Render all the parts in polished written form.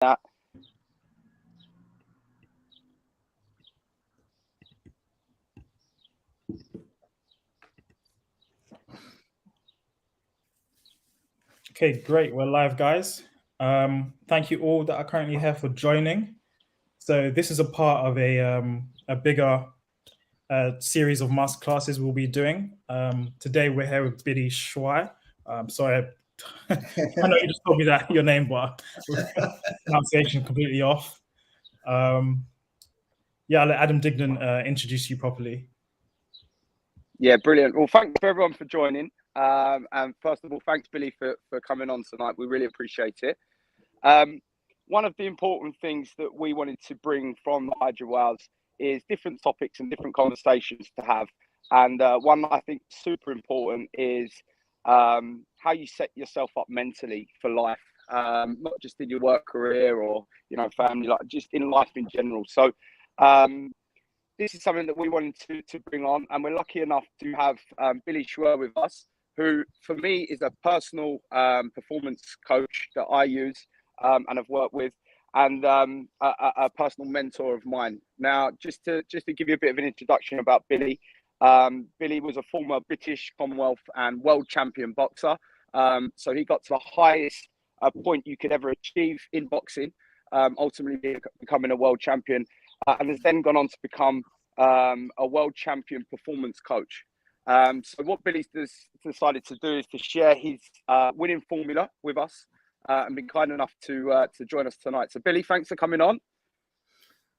that. Okay, great. We're live, guys. Thank you all that are currently here for joining. So this is a part of a bigger series of masterclasses we'll be doing. Today we're here with Billy Schwer. Sorry, I know you just told me that your name, but pronunciation completely off. Yeah, I'll let Adam Dignan introduce you properly. Yeah, brilliant. Well, thanks for everyone for joining. And first of all, thanks, Billy, for coming on tonight. We really appreciate it. One of the important things that we wanted to bring from the Hydra Wales is different topics and different conversations to have. And one that I think is super important is how you set yourself up mentally for life, not just in your work career or, family, like just in life in general. So this is something that we wanted to bring on, and we're lucky enough to have Billy Schwer with us, who for me is a personal performance coach that I use and have worked with, and a personal mentor of mine. Now, just to give you a bit of an introduction about Billy, Billy was a former British, Commonwealth and world champion boxer. So he got to the highest point you could ever achieve in boxing, ultimately becoming a world champion. And has then gone on to become a world champion performance coach. So what Billy's decided to do is to share his winning formula with us and been kind enough to join us tonight. So Billy, thanks for coming on.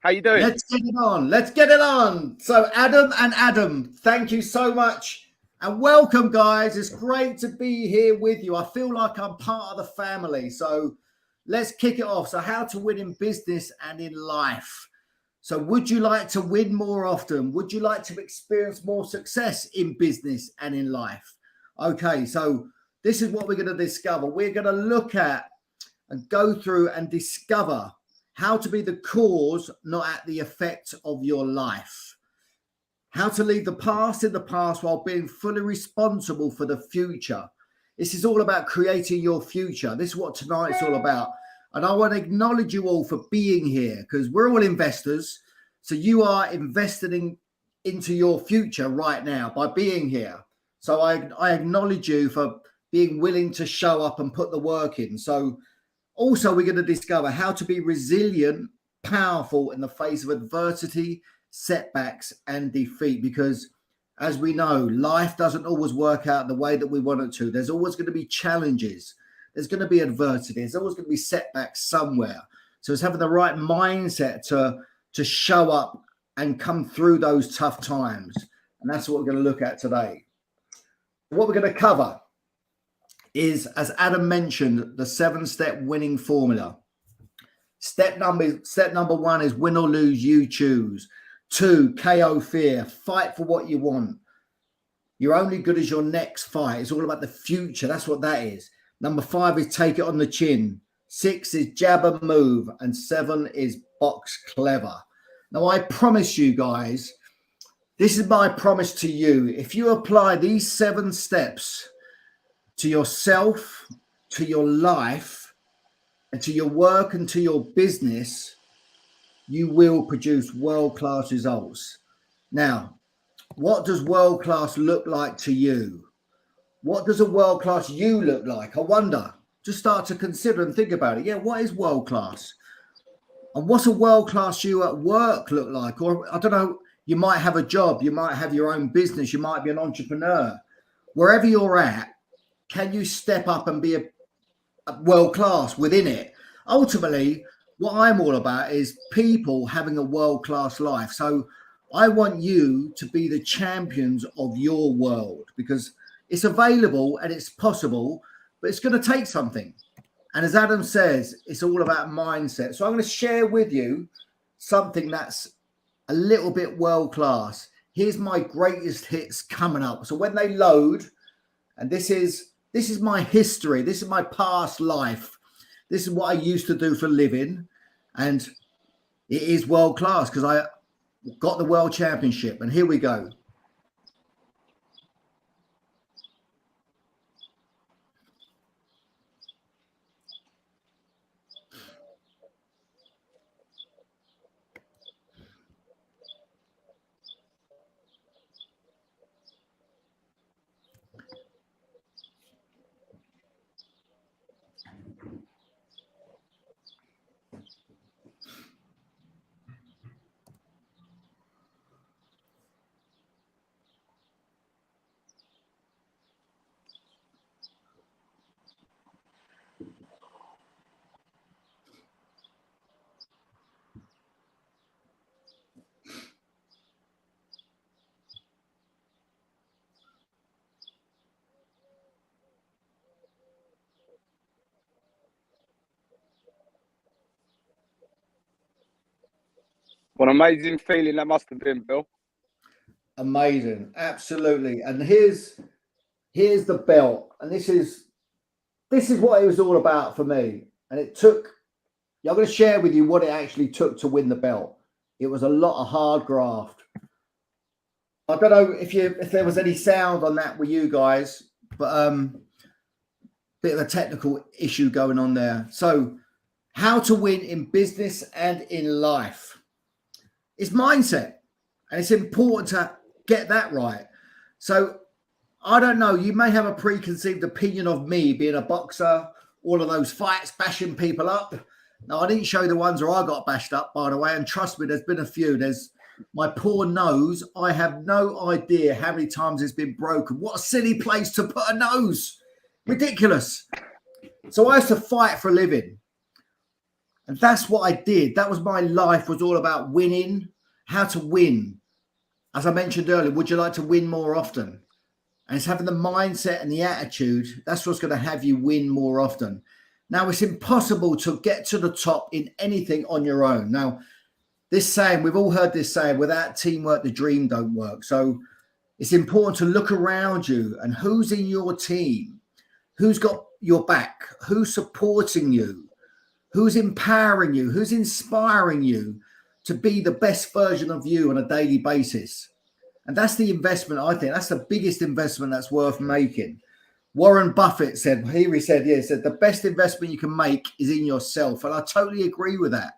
How you doing? Let's get it on. Let's get it on. So Adam, thank you so much. And welcome, guys. It's great to be here with you. I feel like I'm part of the family. So let's kick it off. So how to win in business and in life. So would you like to win more often? Would you like to experience more success in business and in life? Okay, so this is what we're going to discover. We're going to look at and go through and discover how to be the cause, not at the effect of your life. How to leave the past in the past while being fully responsible for the future. This is all about creating your future. This is what tonight's all about. And I want to acknowledge you all for being here, because we're all investors. So you are investing into your future right now by being here. So I acknowledge you for being willing to show up and put the work in. So also we're going to discover how to be resilient, powerful in the face of adversity, setbacks and defeat. Because as we know, life doesn't always work out the way that we want it to. There's always going to be challenges. There's going to be adversity. There's always going to be setbacks somewhere. So it's having the right mindset to show up and come through those tough times. And that's what we're going to look at today. What we're going to cover is, as Adam mentioned, the 7-step winning formula. Step number 1 is win or lose, you choose. 2, KO fear. Fight for what you want. You're only good as your next fight. It's all about the future. That's what that is. Number 5 is take it on the chin. 6 is jab and move. And 7 is box clever. Now, I promise you guys, this is my promise to you. If you apply these 7 steps to yourself, to your life, and to your work and to your business, you will produce world-class results. Now, what does world-class look like to you? What does a world-class you look like? I wonder. Just start to consider and think about it. Yeah, what is world-class? And what's a world-class you at work look like? Or, I don't know, you might have a job. You might have your own business. You might be an entrepreneur. Wherever you're at, can you step up and be a world-class within it? Ultimately, what I'm all about is people having a world-class life. So I want you to be the champions of your world, because it's available and it's possible, but it's going to take something. And as Adam says, it's all about mindset. So I'm going to share with you something that's a little bit world-class. Here's my greatest hits coming up. So when they load, and this is my history. This is my past life. This is what I used to do for a living. And it is world-class because I got the world championship. And here we go. What an amazing feeling that must have been, Bill. Amazing, absolutely. And here's the belt, and this is what it was all about for me. And it took. I'm going to share with you what it actually took to win the belt. It was a lot of hard graft. I don't know if there was any sound on that with you guys, but bit of a technical issue going on there. So, how to win in business and in life. It's mindset, and it's important to get that right. So, I don't know, you may have a preconceived opinion of me being a boxer, all of those fights, bashing people up. Now, I didn't show you the ones where I got bashed up, by the way, and trust me, there's been a few. There's my poor nose. I have no idea how many times it's been broken. What a silly place to put a nose. Ridiculous. So I used to fight for a living. And that's what I did. That was my life, was all about winning, how to win. As I mentioned earlier, would you like to win more often? And it's having the mindset and the attitude. That's what's going to have you win more often. Now, it's impossible to get to the top in anything on your own. Now, this saying, we've all heard this saying, without teamwork, the dream don't work. So it's important to look around you and who's in your team, who's got your back, who's supporting you, who's empowering you, who's inspiring you to be the best version of you on a daily basis. And that's the investment, I think. That's the biggest investment that's worth making. Warren Buffett said, he said, the best investment you can make is in yourself. And I totally agree with that.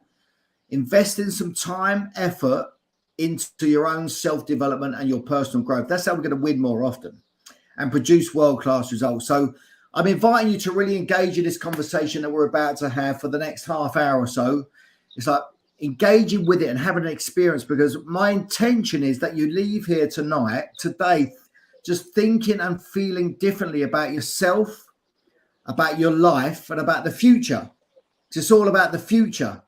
Invest in some time, effort into your own self-development and your personal growth. That's how we're going to win more often and produce world-class results. So I'm inviting you to really engage in this conversation that we're about to have for the next half hour or so. It's like engaging with it and having an experience, because my intention is that you leave here today, just thinking and feeling differently about yourself, about your life, and about the future. It's all about the future.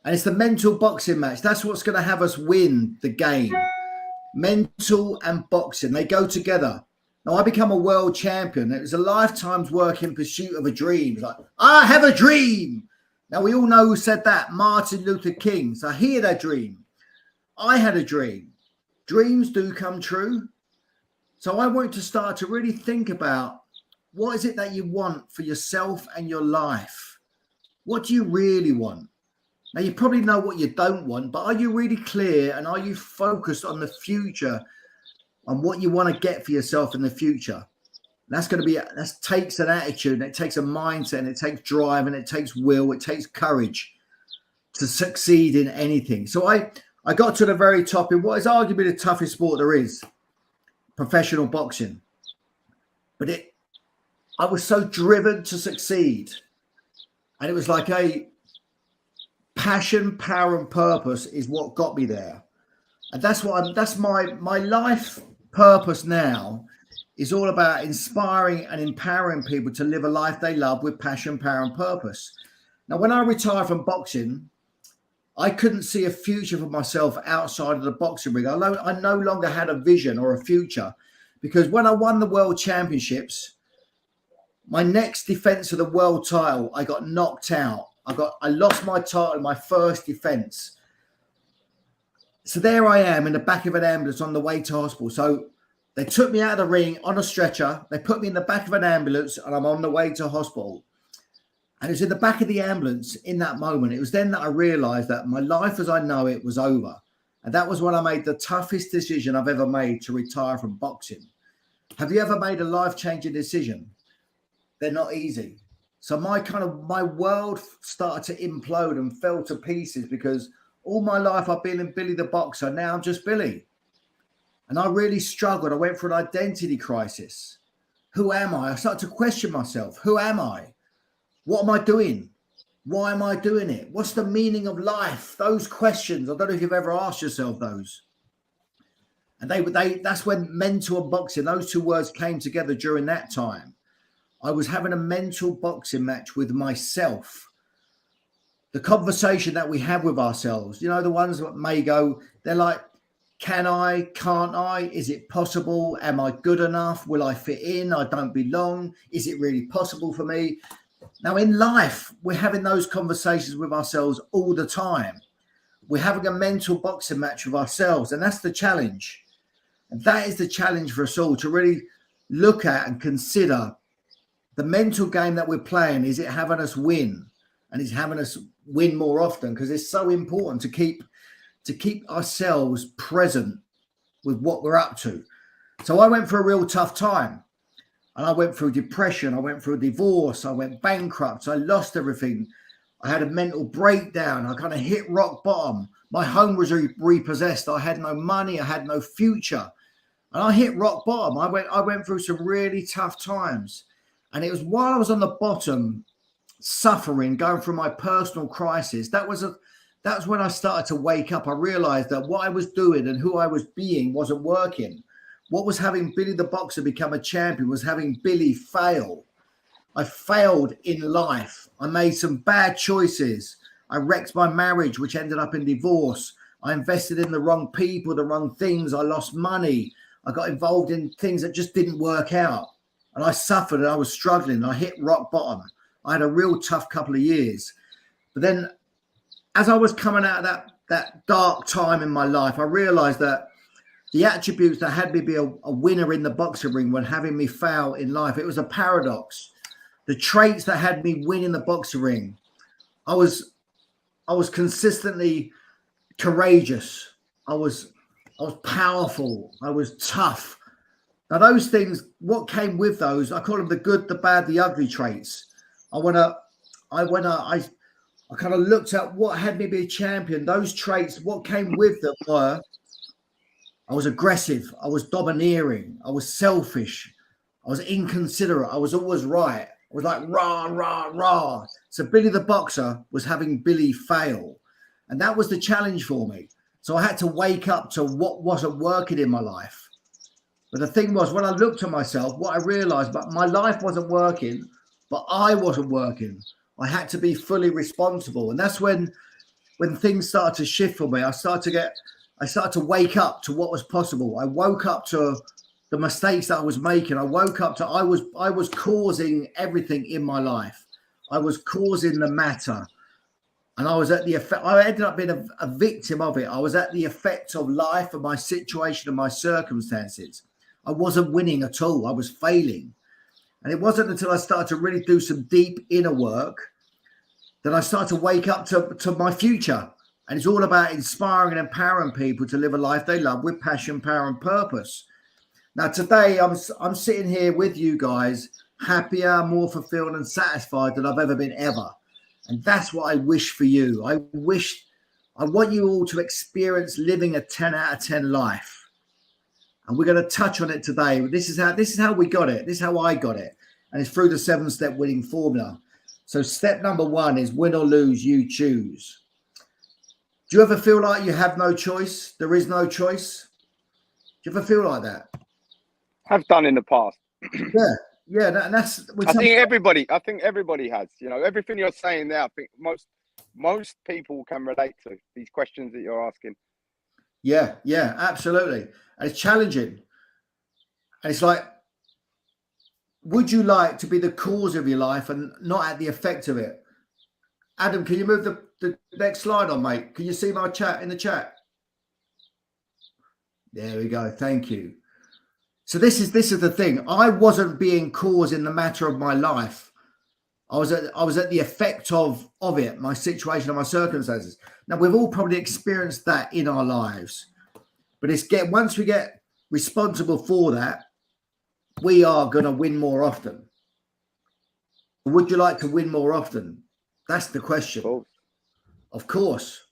And it's the mental boxing match. That's what's going to have us win the game. Mental and boxing, they go together. Now, I become a world champion. It was a lifetime's work in pursuit of a dream. It's like, I have a dream. Now, we all know who said that, Martin Luther King. So he had a dream. I had a dream. Dreams do come true. So I want to start to really think about, what is it that you want for yourself and your life? What do you really want? Now, you probably know what you don't want, but are you really clear, and are you focused on the future, on what you want to get for yourself in the future? That's going to be, that takes an attitude, and it takes a mindset, and it takes drive, and it takes will, it takes courage to succeed in anything. So I got to the very top in what is arguably the toughest sport there is, professional boxing. But I was so driven to succeed. And it was like a passion, power, and purpose is what got me there. And that's my life purpose now, is all about inspiring and empowering people to live a life they love with passion, power, and purpose. Now, when I retired from boxing, I couldn't see a future for myself outside of the boxing ring. I no longer had a vision or a future, because when I won the world championships, my next defense of the world title, I got knocked out. I lost my title in my first defense. So there I am in the back of an ambulance on the way to hospital. So they took me out of the ring on a stretcher. They put me in the back of an ambulance, and I'm on the way to hospital. And it was in the back of the ambulance in that moment. It was then that I realized that my life as I know it was over. And that was when I made the toughest decision I've ever made, to retire from boxing. Have you ever made a life-changing decision? They're not easy. So my world started to implode and fell to pieces, because all my life I've been in Billy the Boxer. Now I'm just Billy. And I really struggled. I went through an identity crisis. Who am I? I started to question myself. Who am I? What am I doing? Why am I doing it? What's the meaning of life? Those questions. I don't know if you've ever asked yourself those. And that's when mental and boxing, those two words came together during that time. I was having a mental boxing match with myself. The conversation that we have with ourselves, you know, the ones that may go, they're like, can I? Can't I? Is it possible? Am I good enough? Will I fit in? I don't belong. Is it really possible for me? Now, in life, we're having those conversations with ourselves all the time. we're having a mental boxing match with ourselves, and that's the challenge. And that is the challenge for us all, to really look at and consider the mental game that we're playing. Is it having us win? And is having us win more often? Because it's so important to keep ourselves present with what we're up to. So I went through a real tough time, and I went through depression. I went through a divorce. I went bankrupt. I lost everything. I had a mental breakdown. I kind of hit rock bottom. My home was repossessed. I had no money. I had no future. And I hit rock bottom. I went through some really tough times. And it was while I was on the bottom, suffering, going through my personal crisis, that was when I started to wake up. I realized that what I was doing and who I was being wasn't working. What was having Billy the Boxer become a champion was having Billy fail. I failed in life. I made some bad choices. I wrecked my marriage, which ended up in divorce. I invested in the wrong people, the wrong things. I lost money. I got involved in things that just didn't work out. And I suffered and I was struggling. I hit rock bottom. I had a real tough couple of years. But then as I was coming out of that dark time in my life, I realized that the attributes that had me be a winner in the boxing ring were having me fail in life. It was a paradox. The traits that had me win in the boxing ring, I was consistently courageous. I was powerful. I was tough. Now those things, what came with those, I call them the good, the bad, the ugly traits. I kind of looked at what had me be a champion. Those traits, what came with them were, I was aggressive. I was domineering. I was selfish. I was inconsiderate. I was always right. I was like, rah, rah, rah. So Billy the Boxer was having Billy fail. And that was the challenge for me. So I had to wake up to what wasn't working in my life. But the thing was, when I looked at myself, what I realized, but my life wasn't working, but I wasn't working. I had to be fully responsible. And that's when things started to shift for me. I started to wake up to what was possible. I woke up to the mistakes that I was making. I woke up to I was causing everything in my life. I was causing the matter. And I was at the effect. I ended up being a victim of it. I was at the effect of life and my situation and my circumstances. I wasn't winning at all. I was failing. And it wasn't until I started to really do some deep inner work that I started to wake up to my future. And it's all about inspiring and empowering people to live a life they love with passion, power, and purpose. Now, today, I'm sitting here with you guys, happier, more fulfilled and satisfied than I've ever been ever. And that's what I wish for you. I want you all to experience living a 10 out of 10 life. And we're going to touch on it today. This is how we got it. This is how I got it. And it's through the 7-step winning formula. So step number 1 is win or lose, you choose. Do you ever feel like you have no choice? There is no choice? Do you ever feel like that? Have done in the past. Yeah. And that's. I think everybody has. You know, everything you're saying there. I think most people can relate to these questions that you're asking. Yeah, absolutely. And it's challenging. And it's like, would you like to be the cause of your life and not at the effect of it? Adam, can you move the next slide on, mate? Can you see my chat in the chat? There we go. Thank you. So this is the thing. I wasn't being cause in the matter of my life. I was at the effect of it, my situation and my circumstances. Now, we've all probably experienced that in our lives. But once we get responsible for that, we are going to win more often. Would you like to win more often? That's the question. Of course.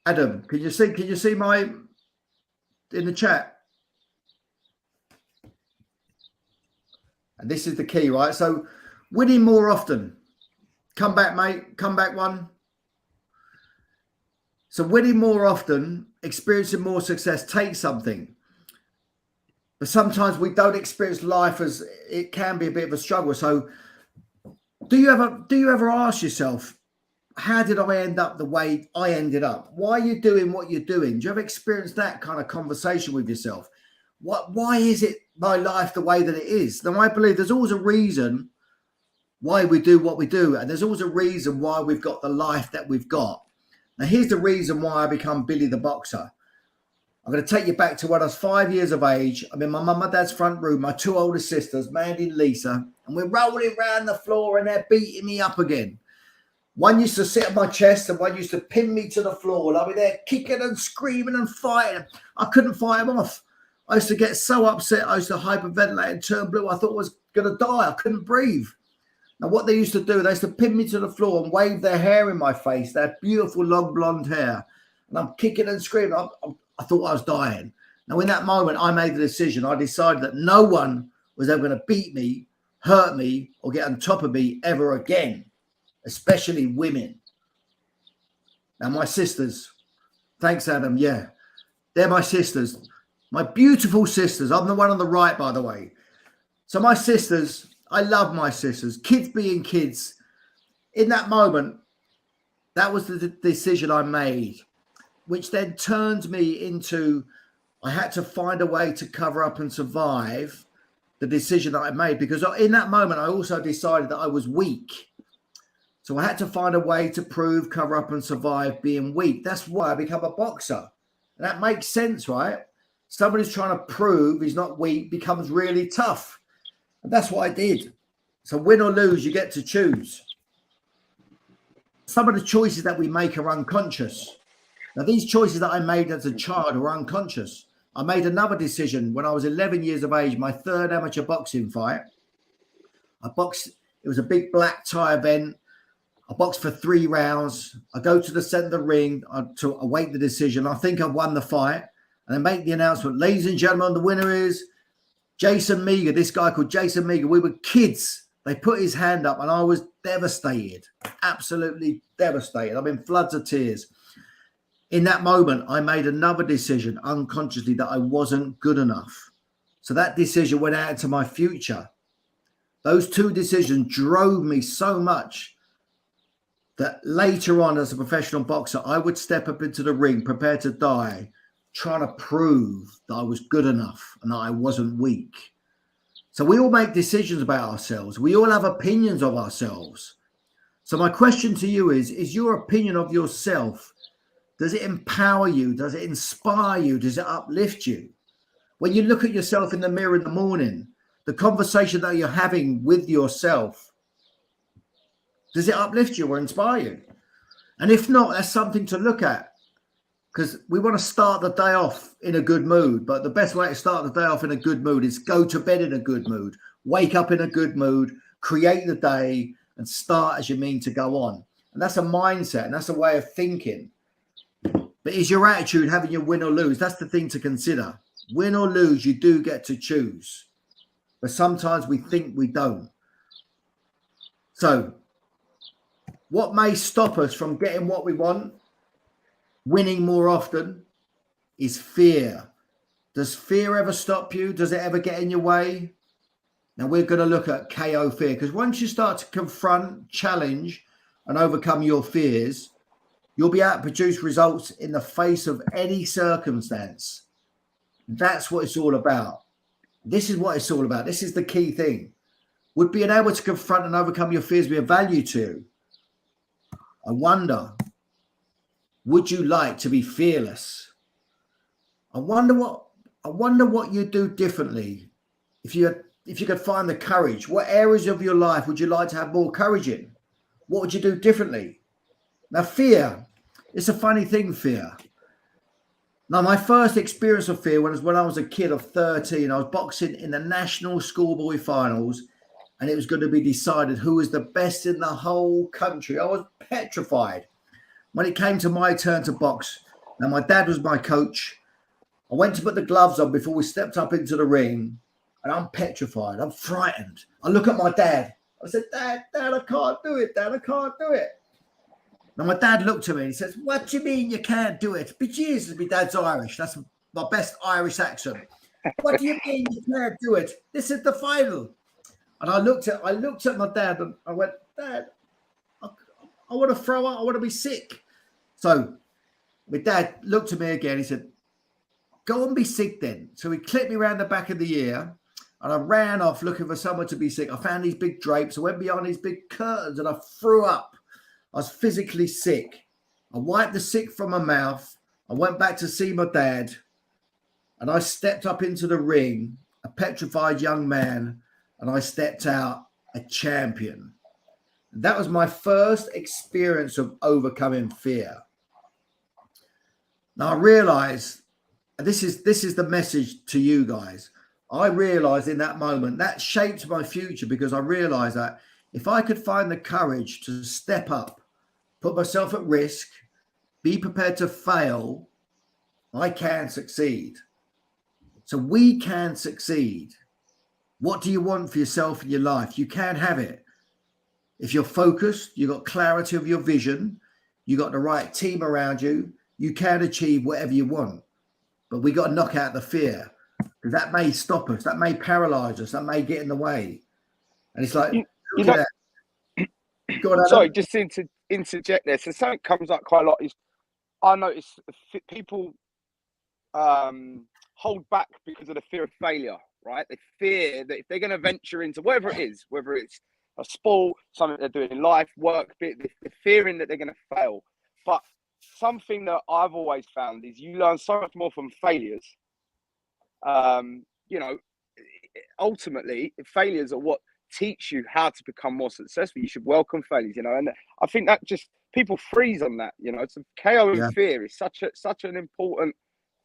Adam, can you see my in the chat? And this is the key, right? So winning more often. Come back, mate. Come back one. So winning more often, experiencing more success takes something. But sometimes we don't experience life as it can be a bit of a struggle. So do you ever ask yourself, how did I end up the way I ended up? Why are you doing what you're doing? Do you ever experience that kind of conversation with yourself? Why is it my life the way that it is? Now, I believe there's always a reason why we do what we do. And there's always a reason why we've got the life that we've got. Now, here's the reason why I become Billy the Boxer. I'm going to take you back to when I was 5 years of age. I'm in my mum and dad's front room, my two older sisters, Mandy and Lisa, and we're rolling around the floor and they're beating me up again. One used to sit on my chest and one used to pin me to the floor. I'll be there kicking and screaming and fighting. I couldn't fight them off. I used to get so upset. I used to hyperventilate and turn blue. I thought I was going to die. I couldn't breathe. Now, what they used to do, they used to pin me to the floor and wave their hair in my face, their beautiful long blonde hair. And I'm kicking and screaming. I thought I was dying. Now, in that moment, I made the decision. I decided that no one was ever going to beat me, hurt me, or get on top of me ever again, especially women. Now, my sisters, thanks, Adam. Yeah, they're my sisters, my beautiful sisters. I'm the one on the right, by the way. So my sisters, I love my sisters, kids being kids. In that moment, that was the decision I made, which then turned me into, I had to find a way to cover up and survive the decision that I made, because in that moment, I also decided that I was weak. So I had to find a way to prove, cover up and survive being weak. That's why I become a boxer. And that makes sense, right? Somebody who's trying to prove he's not weak becomes really tough. And that's what I did. So win or lose, you get to choose. Some of the choices that we make are unconscious. Now, these choices that I made as a child were unconscious. I made another decision when I was 11 years of age, my third amateur boxing fight. I boxed, it was a big black tie event. I boxed for 3 rounds. I go to the center of the ring to await the decision. I think I won the fight. And I make the announcement, ladies and gentlemen, the winner is Jason Meager, this guy called Jason Meager. We were kids. They put his hand up and I was devastated, absolutely devastated. I'm in floods of tears. In that moment, I made another decision unconsciously that I wasn't good enough. So that decision went out into my future. Those 2 decisions drove me so much that later on as a professional boxer, I would step up into the ring, prepared to die, trying to prove that I was good enough and that I wasn't weak. So we all make decisions about ourselves. We all have opinions of ourselves. So my question to you is your opinion of yourself, does it empower you? Does it inspire you? Does it uplift you? When you look at yourself in the mirror in the morning, the conversation that you're having with yourself, does it uplift you or inspire you? And if not, that's something to look at, because we want to start the day off in a good mood. But the best way to start the day off in a good mood is go to bed in a good mood, wake up in a good mood, create the day and start as you mean to go on. And that's a mindset and that's a way of thinking. But is your attitude having your win or lose? That's the thing to consider. Win or lose, you do get to choose. But sometimes we think we don't. So what may stop us from getting what we want, winning more often, is fear. Does fear ever stop you? Does it ever get in your way? Now we're going to look at KO fear, because once you start to confront, challenge and overcome your fears, you'll be able to produce results in the face of any circumstance. That's what it's all about. This is what it's all about. This is the key thing. Would being able to confront and overcome your fears be of value to you? I wonder, would you like to be fearless? I wonder what you'd do differently if you could find the courage. What areas of your life would you like to have more courage in? What would you do differently? Now, fear, it's a funny thing, fear. Now, my first experience of fear was when I was a kid of 13. I was boxing in the national schoolboy finals, and it was going to be decided who was the best in the whole country. I was petrified. When it came to my turn to box, now my dad was my coach. I went to put the gloves on before we stepped up into the ring, and I'm petrified. I'm frightened. I look at my dad. I said, Dad, I can't do it. Dad, I can't do it. Now, my dad looked at me and he says, what do you mean you can't do it? But Jesus, my dad's Irish. That's my best Irish accent. What do you mean you can't do it? This is the final. And I looked at my dad and I went, Dad, I want to throw up. I want to be sick. So my dad looked at me again. He said, go and be sick then. So he clipped me around the back of the ear. And I ran off looking for someone to be sick. I found these big drapes. I went behind these big curtains and I threw up. I was physically sick. I wiped the sick from my mouth. I went back to see my dad. And I stepped up into the ring, a petrified young man. And I stepped out a champion. That was my first experience of overcoming fear. Now I realized, and this is the message to you guys. I realized in that moment that shaped my future, because I realized that if I could find the courage to step up, put myself at risk, be prepared to fail, I can succeed. So we can succeed. What do you want for yourself in your life? You can have it. If you're focused, you've got clarity of your vision, you got the right team around you, you can achieve whatever you want. But we got to knock out the fear. Because that may stop us, that may paralyze us, that may get in the way. And it's like, sorry, just to interject there. So something comes up quite a lot is, I notice people hold back because of the fear of failure, right? They fear that if they're going to venture into whatever it is, whether it's a sport, something they're doing in life, work, they're fearing that they're going to fail. But something that I've always found is you learn so much more from failures. You know, ultimately failures are what teach you how to become more successful. You should welcome failures, you know, and I think that just people freeze on that, you know. So KO and fear is such an important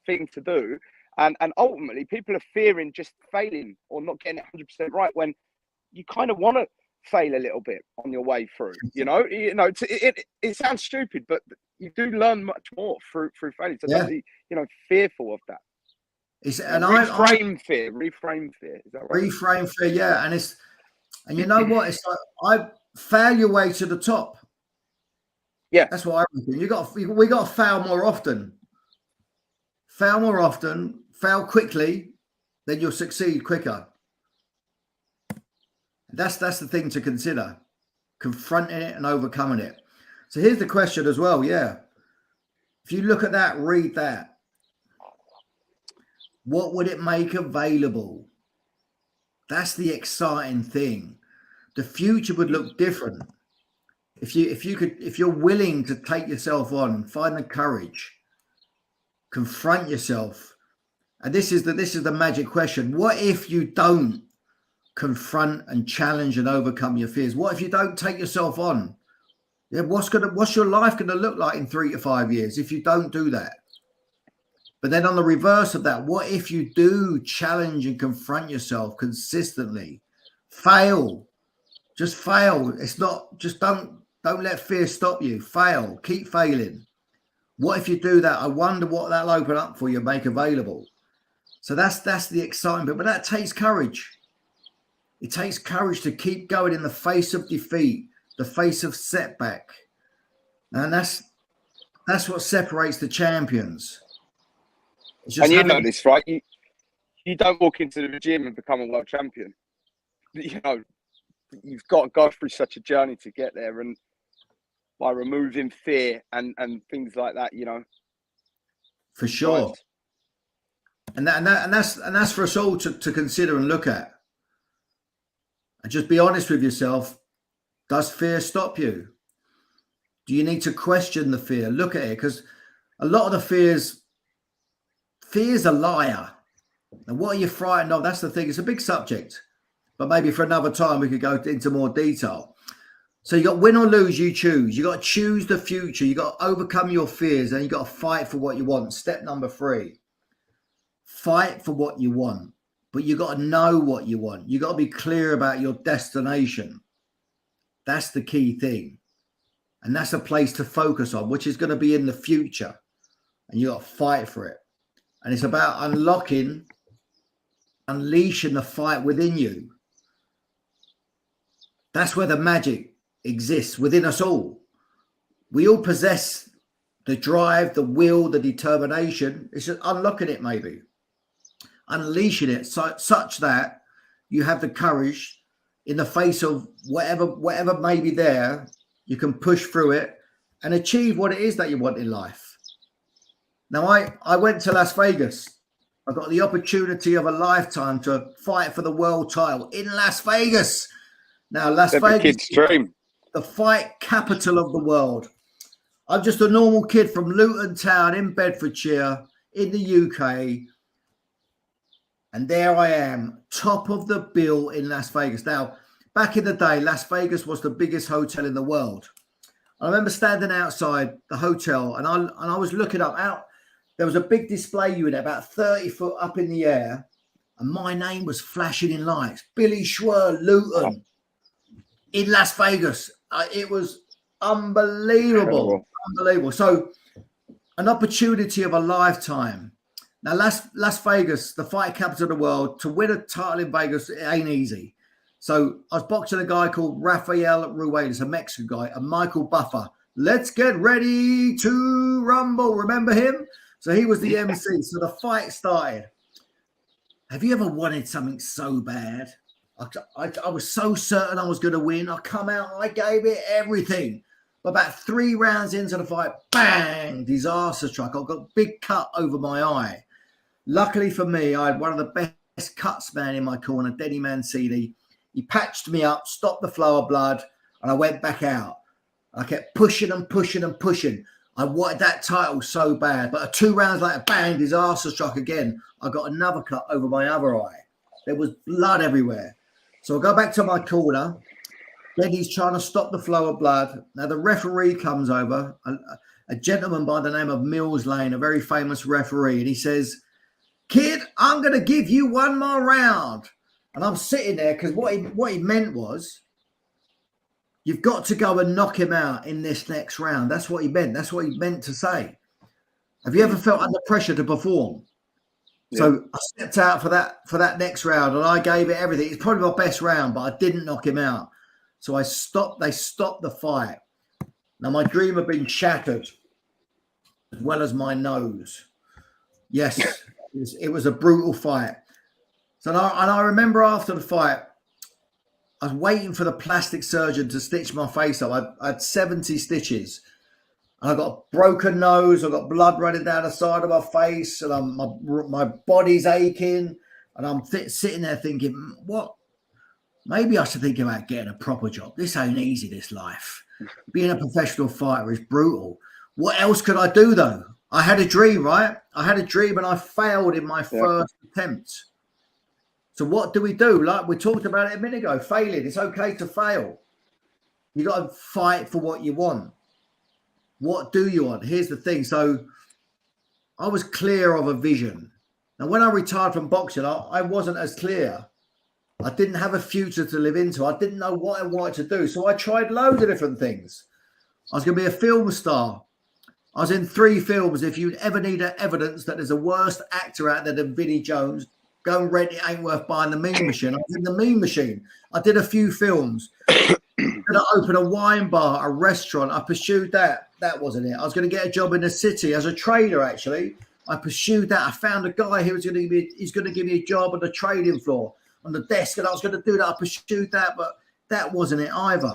thing to do, and ultimately people are fearing just failing or not getting it 100% right, when you kind of want to fail a little bit on your way through, you know. It sounds stupid, but you do learn much more through failure. So don't be, you know, fearful of that. Reframe fear. Is that right? Reframe fear, yeah. And you know what? It's like I fail your way to the top. Yeah, that's what I reckon. We got to fail more often. Fail more often. Fail quickly, then you'll succeed quicker. That's the thing to consider. Confronting it and overcoming it. So here's the question as well. Yeah, if you look at that, read that. What would it make available? That's the exciting thing. The future would look different if you're willing to take yourself on, find the courage, confront yourself. And this is the magic question. What if you don't confront and challenge and overcome your fears? What if you don't take yourself on? Yeah, what's your life gonna look like in 3 to 5 years if you don't do that? But then on the reverse of that, what if you do challenge and confront yourself consistently? Fail. Just fail. It's not, just don't let fear stop you. Fail. Keep failing. What if you do that? I wonder what that'll open up for you, make available. So that's the exciting bit. But that takes courage. It takes courage to keep going in the face of defeat, the face of setback. And that's what separates the champions. And you know this, right? You don't walk into the gym and become a world champion. You know, you've got to go through such a journey to get there, and by removing fear and things like that, you know. For sure. And that's for us all to consider and look at. And just be honest with yourself. Does fear stop you? Do you need to question the fear? Look at it, because a lot of the fear's a liar. And what are you frightened of? That's the thing. It's a big subject, but maybe for another time we could go into more detail. So you got win or lose, you choose. You got to choose the future. You got to overcome your fears, and you got to fight for what you want. Step number 3, fight for what you want, but you got to know what you want. You got to be clear about your destination. That's the key thing. And that's a place to focus on, which is going to be in the future. And you got to fight for it. And it's about unleashing the fight within you. That's where the magic exists, within us all. We all possess the drive, the will, the determination. It's just unlocking it, maybe. Unleashing it such that you have the courage in the face of whatever may be there, you can push through it and achieve what it is that you want in life. Now, I went to Las Vegas I got the opportunity of a lifetime to fight for the world title in Las Vegas. Now, Las Vegas, kid's dream. The fight capital of the world. I'm just a normal kid from Luton Town in Bedfordshire in the UK. And there I am, top of the bill in Las Vegas. Now, back in the day, Las Vegas was the biggest hotel in the world. I remember standing outside the hotel and I was looking out. There was a big display unit about 30 foot up in the air. And my name was flashing in lights. Billy Schwer, Luton, in Las Vegas. It was unbelievable. Unbelievable. So an opportunity of a lifetime. Now, Las Vegas, the fight capital of the world, to win a title in Vegas, it ain't easy. So I was boxing a guy called Rafael Ruelas, a Mexican guy, and Michael Buffer. Let's get ready to rumble. Remember him? So he was the MC. So the fight started. Have you ever wanted something so bad? I was so certain I was going to win. I come out, I gave it everything. But about 3 rounds into the fight, bang, disaster struck. I got a big cut over my eye. Luckily for me, I had one of the best cuts man in my corner, Denny Mancini. He patched me up, stopped the flow of blood, and I went back out. I kept pushing and pushing and pushing. I wanted that title so bad. But 2 rounds later, bang, disaster struck again. I got another cut over my other eye. There was blood everywhere. So I go back to my corner. Then he's trying to stop the flow of blood. Now the referee comes over, a gentleman by the name of Mills Lane, a very famous referee, and he says, "Kid, I'm going to give you 1 more round." And I'm sitting there because what he meant was, you've got to go and knock him out in this next round. That's what he meant. That's what he meant to say. Have you ever felt under pressure to perform? Yeah. So I stepped out for that next round, and I gave it everything. It's probably my best round, but I didn't knock him out. So they stopped the fight. Now my dream had been shattered, as well as my nose. Yes, it was a brutal fight. So I remember after the fight, I was waiting for the plastic surgeon to stitch my face up. I had 70 stitches. And I got a broken nose. I got blood running down the side of my face, and my body's aching. And I'm sitting there thinking, what? Maybe I should think about getting a proper job. This ain't easy, this life. Being a professional fighter is brutal. What else could I do, though? I had a dream, right? I had a dream, and I failed in my first attempt. So what do we do? Like we talked about it a minute ago, failing. It's okay to fail. You got to fight for what you want. What do you want? Here's the thing. So I was clear of a vision. Now, when I retired from boxing, I wasn't as clear. I didn't have a future to live into. I didn't know what I wanted to do. So I tried loads of different things. I was going to be a film star. I was in 3 films. If you ever need evidence that there's a worse actor out there than Vinnie Jones, go and rent It Ain't Worth Buying the Mean Machine. I was in the Mean Machine. I did a few films. Then I opened a wine bar, a restaurant. I pursued that. That wasn't it. I was going to get a job in the city as a trader, actually. I pursued that. I found a guy who was going to give me a job on the trading floor, on the desk, and I was going to do that. I pursued that, but that wasn't it either.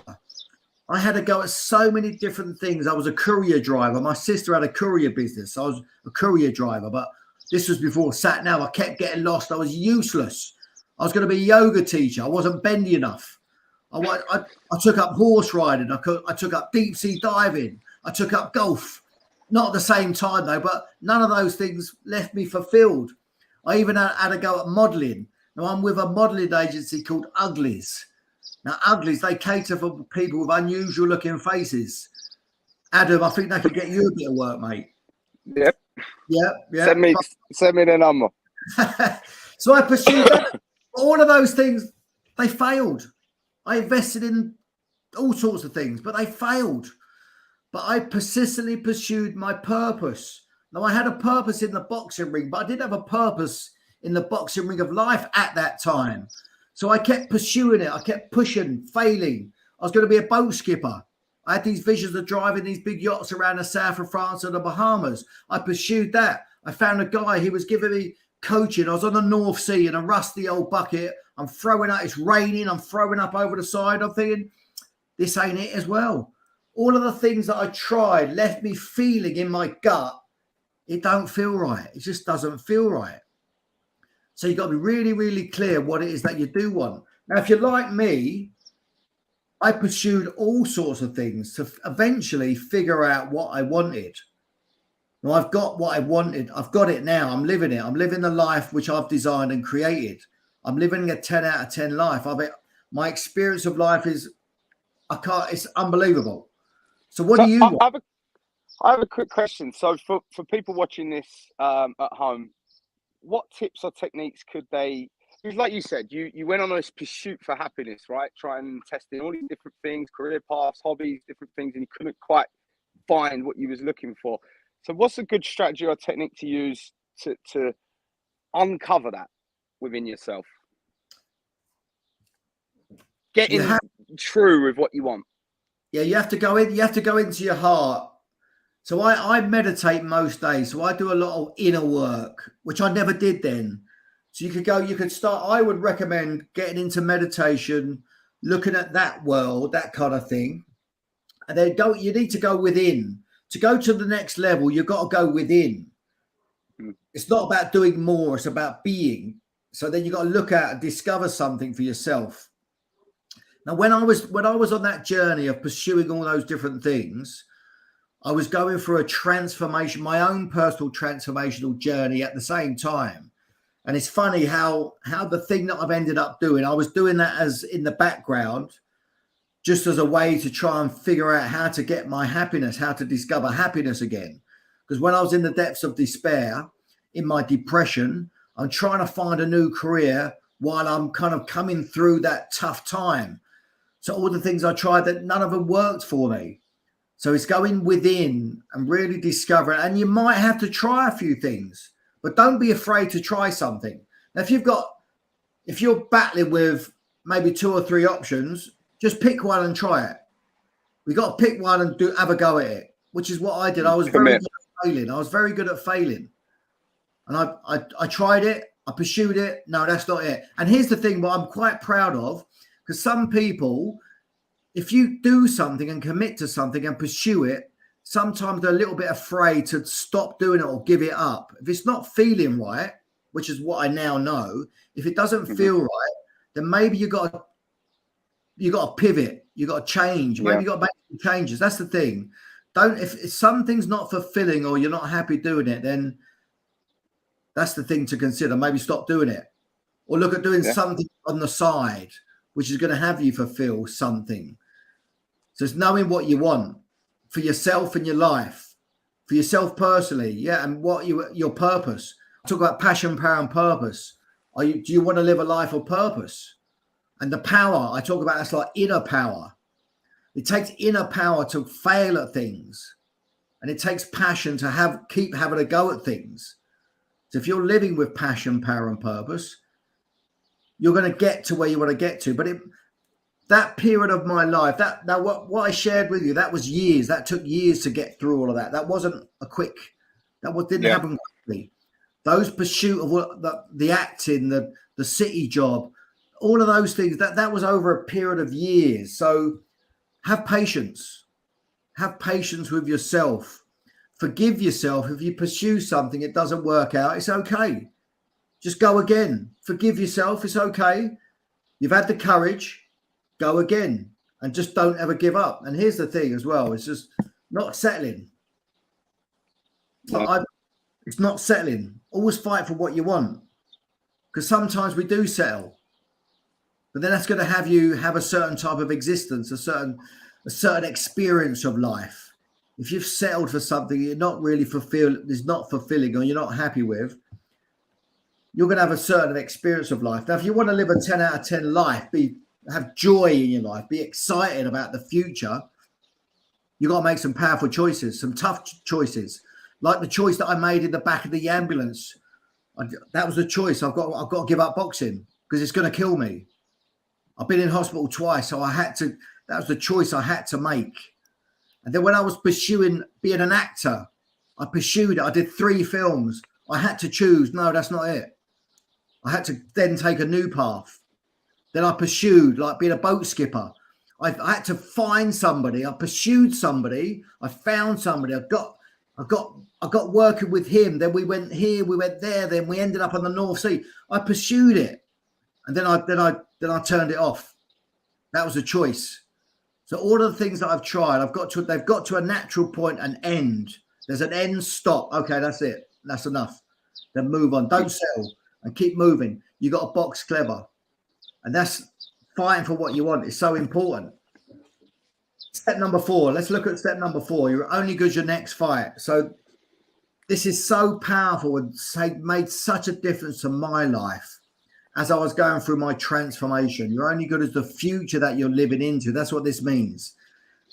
I had to go at so many different things. I was a courier driver. My sister had a courier business. I was a courier driver, but this was before sat nav. I kept getting lost. I was useless. I was going to be a yoga teacher. I wasn't bendy enough. I took up horse riding. I took up deep sea diving. I took up golf. Not at the same time, though, but none of those things left me fulfilled. I even had to go at modelling. Now, I'm with a modelling agency called Uglies. Now, Uglies, they cater for people with unusual looking faces. Adam, I think they could get you a bit of work, mate. Yep. Yeah. Send me the number. So I pursued that. All of those things, they failed. I invested in all sorts of things, but they failed. But I persistently pursued my purpose. Now, I had a purpose in the boxing ring, but I didn't have a purpose in the boxing ring of life at that time. So I kept pursuing it. I kept pushing, failing. I was going to be a boat skipper. I had these visions of driving these big yachts around the south of France and the Bahamas. I pursued that. I found a guy who was giving me coaching. I was on the North Sea in a rusty old bucket. I'm throwing out, it's raining. I'm throwing up over the side. I'm thinking, this ain't it as well. All of the things that I tried left me feeling in my gut, it don't feel right. It just doesn't feel right. So you've got to be really, really clear what it is that you do want. Now, if you're like me, I pursued all sorts of things to eventually figure out what I wanted. Now, I've got what I wanted. I've got it now. I'm living it. I'm living the life which I've designed and created. I'm living a 10 out of 10 life. My experience of life is, it's unbelievable. So what do you want? I have a quick question. So for people watching this at home, what tips or techniques could they, because like you said, you went on this pursuit for happiness, right? Trying and testing all these different things, career paths, hobbies, different things, and you couldn't quite find what you was looking for. So what's a good strategy or technique to use to uncover that within yourself? Getting true with what you want. Yeah, you have to go into your heart. So I meditate most days. So I do a lot of inner work, which I never did then. So you could start, I would recommend getting into meditation, looking at that world, that kind of thing. And then you need to go within. To go to the next level, you've got to go within. It's not about doing more, it's about being. So then you've got to look at and discover something for yourself. Now, when I was on that journey of pursuing all those different things, I was going through a transformation, my own personal transformational journey at the same time. And it's funny how the thing that I've ended up doing, I was doing that as in the background, just as a way to try and figure out how to get my happiness, how to discover happiness again. Because when I was in the depths of despair, in my depression, I'm trying to find a new career while I'm kind of coming through that tough time. So all the things I tried, that none of them worked for me. So it's going within and really discovering. And you might have to try a few things, but don't be afraid to try something. Now, if you're battling with maybe 2 or 3 options, just pick one and try it. We got to pick one and have a go at it, which is what I did. I was very good at failing. I was very good at failing. And I tried it. I pursued it. No, that's not it. And here's the thing, what I'm quite proud of, because some people, if you do something and commit to something and pursue it, sometimes they're a little bit afraid to stop doing it or give it up. If it's not feeling right, which is what I now know, if it doesn't feel right, then maybe you got to pivot. You got to change. Maybe you got to make some changes. That's the thing. If something's not fulfilling or you're not happy doing it, then that's the thing to consider. Maybe stop doing it, or look at doing something on the side, which is going to have you fulfill something. So it's knowing what you want for yourself and your life, for yourself personally, and what your purpose. I talk about passion, power, and purpose. Do you want to live a life of purpose? And the power I talk about, that's like inner power. It takes inner power to fail at things, and it takes passion to keep having a go at things. So if you're living with passion, power, and purpose, you're going to get to where you want to get to. But that period of my life, what I shared with you, that was years. That took years to get through all of that. That wasn't didn't happen quickly. Those pursuit of the acting, the city job, all of those things, that was over a period of years. So have patience. Have patience with yourself. Forgive yourself. If you pursue something, it doesn't work out, it's okay. Just go again. Forgive yourself. It's okay. You've had the courage. Go again. And just don't ever give up. And here's the thing as well. It's just not settling. It's not settling. Always fight for what you want. Because sometimes we do settle. But then that's going to have you have a certain type of existence, a certain experience of life. If you've settled for something you're not really is not fulfilling, or you're not happy with, you're going to have a certain experience of life. Now, if you want to live a 10 out of 10 life, have joy in your life, be excited about the future, you've got to make some powerful choices, some tough choices. Like the choice that I made in the back of the ambulance. That was the choice. I've got to give up boxing because it's going to kill me. I've been in hospital twice, so that was the choice I had to make. And then when I was pursuing being an actor, I pursued it. I did 3 films. I had to choose. No, that's not it. I had to then take a new path. Then I pursued like being a boat skipper. I had to find somebody. I pursued somebody. I found somebody. I got working with him. Then we went here, we went there. Then we ended up on the North Sea. I pursued it, and then I turned it off. That was a choice. So all of the things that I've tried, they've got to a natural point, an end. There's an end stop. Okay, that's it. That's enough. Then move on. Don't settle and keep moving. You got to box clever, and that's fighting for what you want. It's so important. Step number 4. Let's look at step number 4. You're only good as your next fight. So this is so powerful and made such a difference to my life as I was going through my transformation. You're only good as the future that you're living into. That's what this means.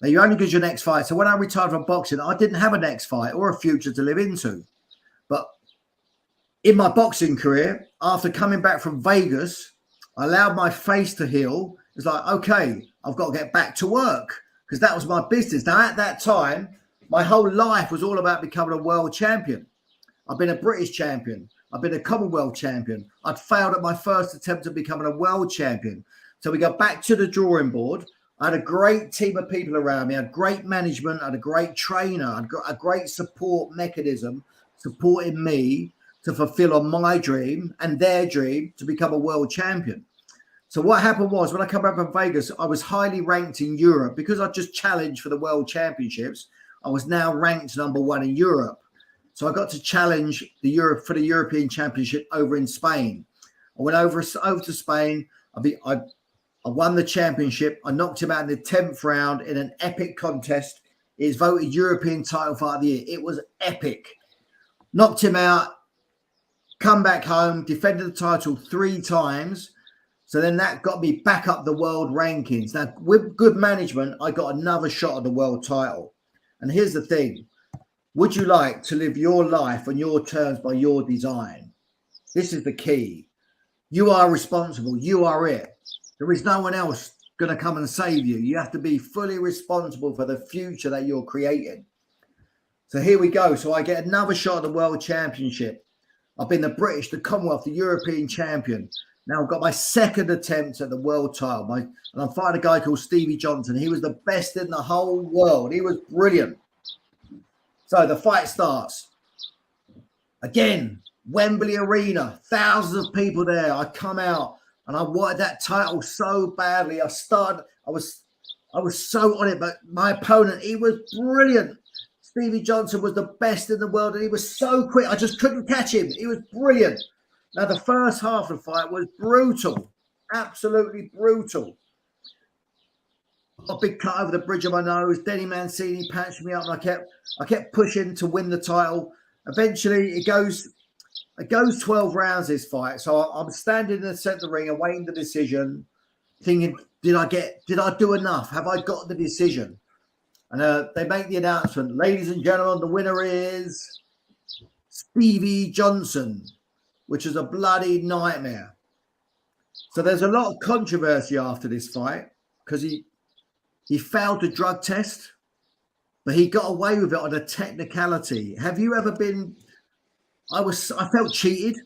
Now, you're only good as your next fight. So when I retired from boxing, I didn't have a next fight or a future to live into. But in my boxing career, after coming back from Vegas, I allowed my face to heal. It's like, okay, I've got to get back to work, because that was my business. Now, at that time, my whole life was all about becoming a world champion. I've been a British champion. I've been a Commonwealth champion. I'd failed at my first attempt at becoming a world champion. So we got back to the drawing board. I had a great team of people around me. I had great management. I had a great trainer. I'd got a great support mechanism supporting me to fulfill on my dream and their dream to become a world champion. So what happened was, when I come back from Vegas, I was highly ranked in Europe because I just challenged for the world championships. I was now ranked number 1 in Europe. So I got to challenge for the European Championship over in Spain. I went over to Spain. I won the championship. I knocked him out in the 10th round in an epic contest. It was voted European title fight of the year. It was epic. Knocked him out, come back home, defended the title 3 times. So then that got me back up the world rankings. Now, with good management, I got another shot at the world title. And here's the thing. Would you like to live your life on your terms by your design? This is the key. You are responsible. You are it. There is no one else going to come and save you. You have to be fully responsible for the future that you're creating. So here we go. So I get another shot at the world championship. I've been the British, the Commonwealth, the European champion. Now I've got my second attempt at the world title. And I'm fighting a guy called Stevie Johnson. He was the best in the whole world. He was brilliant. So the fight starts. Again, Wembley Arena, thousands of people there. I come out and I wanted that title so badly. I was so on it, but my opponent, he was brilliant. Stevie Johnson was the best in the world, and he was so quick. I just couldn't catch him. He was brilliant. Now, the first half of the fight was brutal, absolutely brutal. A big cut over the bridge of my nose. Denny Mancini patched me up, and I kept pushing to win the title. Eventually, it goes 12 rounds, this fight. So I'm standing in the center of the ring, awaiting the decision, thinking, did I do enough? Have I got the decision? And they make the announcement, ladies and gentlemen, the winner is Stevie Johnson, which is a bloody nightmare. So there's a lot of controversy after this fight because he failed the drug test, but he got away with it on a technicality. Have you ever been? I felt cheated.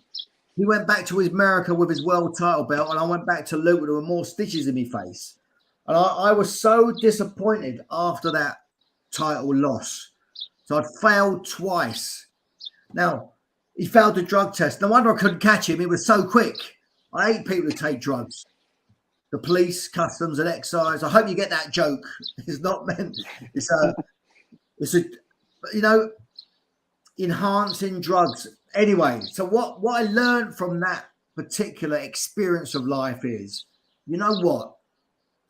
He went back to America with his world title belt, and I went back to Luke with more stitches in my face. And I was so disappointed after that title loss. So I'd failed twice. Now, he failed the drug test. No wonder I couldn't catch him. He was so quick. I hate people who take drugs. The police, customs, and excise. I hope you get that joke. It's not meant. It's enhancing drugs. Anyway, so what I learned from that particular experience of life is, you know what?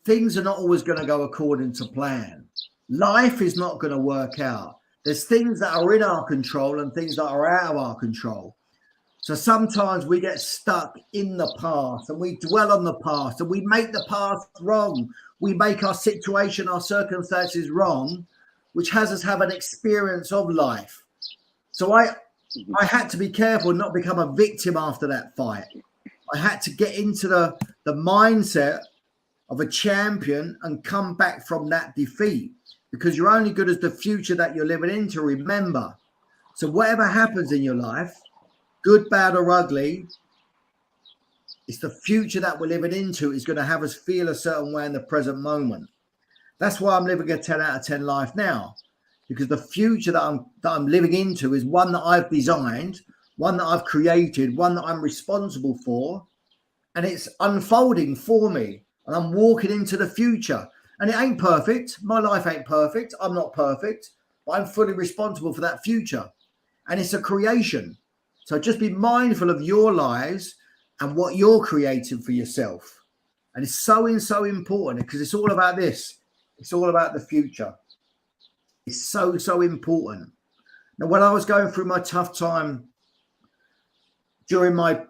Things are not always going to go according to plan. Life is not going to work out. There's things that are in our control and things that are out of our control. So sometimes we get stuck in the past and we dwell on the past and we make the past wrong. We make our situation, our circumstances wrong, which has us have an experience of life. So I had to be careful not become a victim after that fight. I had to get into the mindset of a champion and come back from that defeat, because you're only good as the future that you're living into. Remember, so whatever happens in your life, good, bad, or ugly, it's the future that we're living into is going to have us feel a certain way in the present moment. That's why I'm living a 10 out of 10 life now, because the future that I'm living into is one that I've designed, one that I've created, one that I'm responsible for, and it's unfolding for me, and I'm walking into the future. And it ain't perfect. My life ain't perfect. I'm not perfect, but I'm fully responsible for that future. And it's a creation. So just be mindful of your lives and what you're creating for yourself. And it's so important, because it's all about this. It's all about the future. It's so important. Now, when I was going through my tough time during my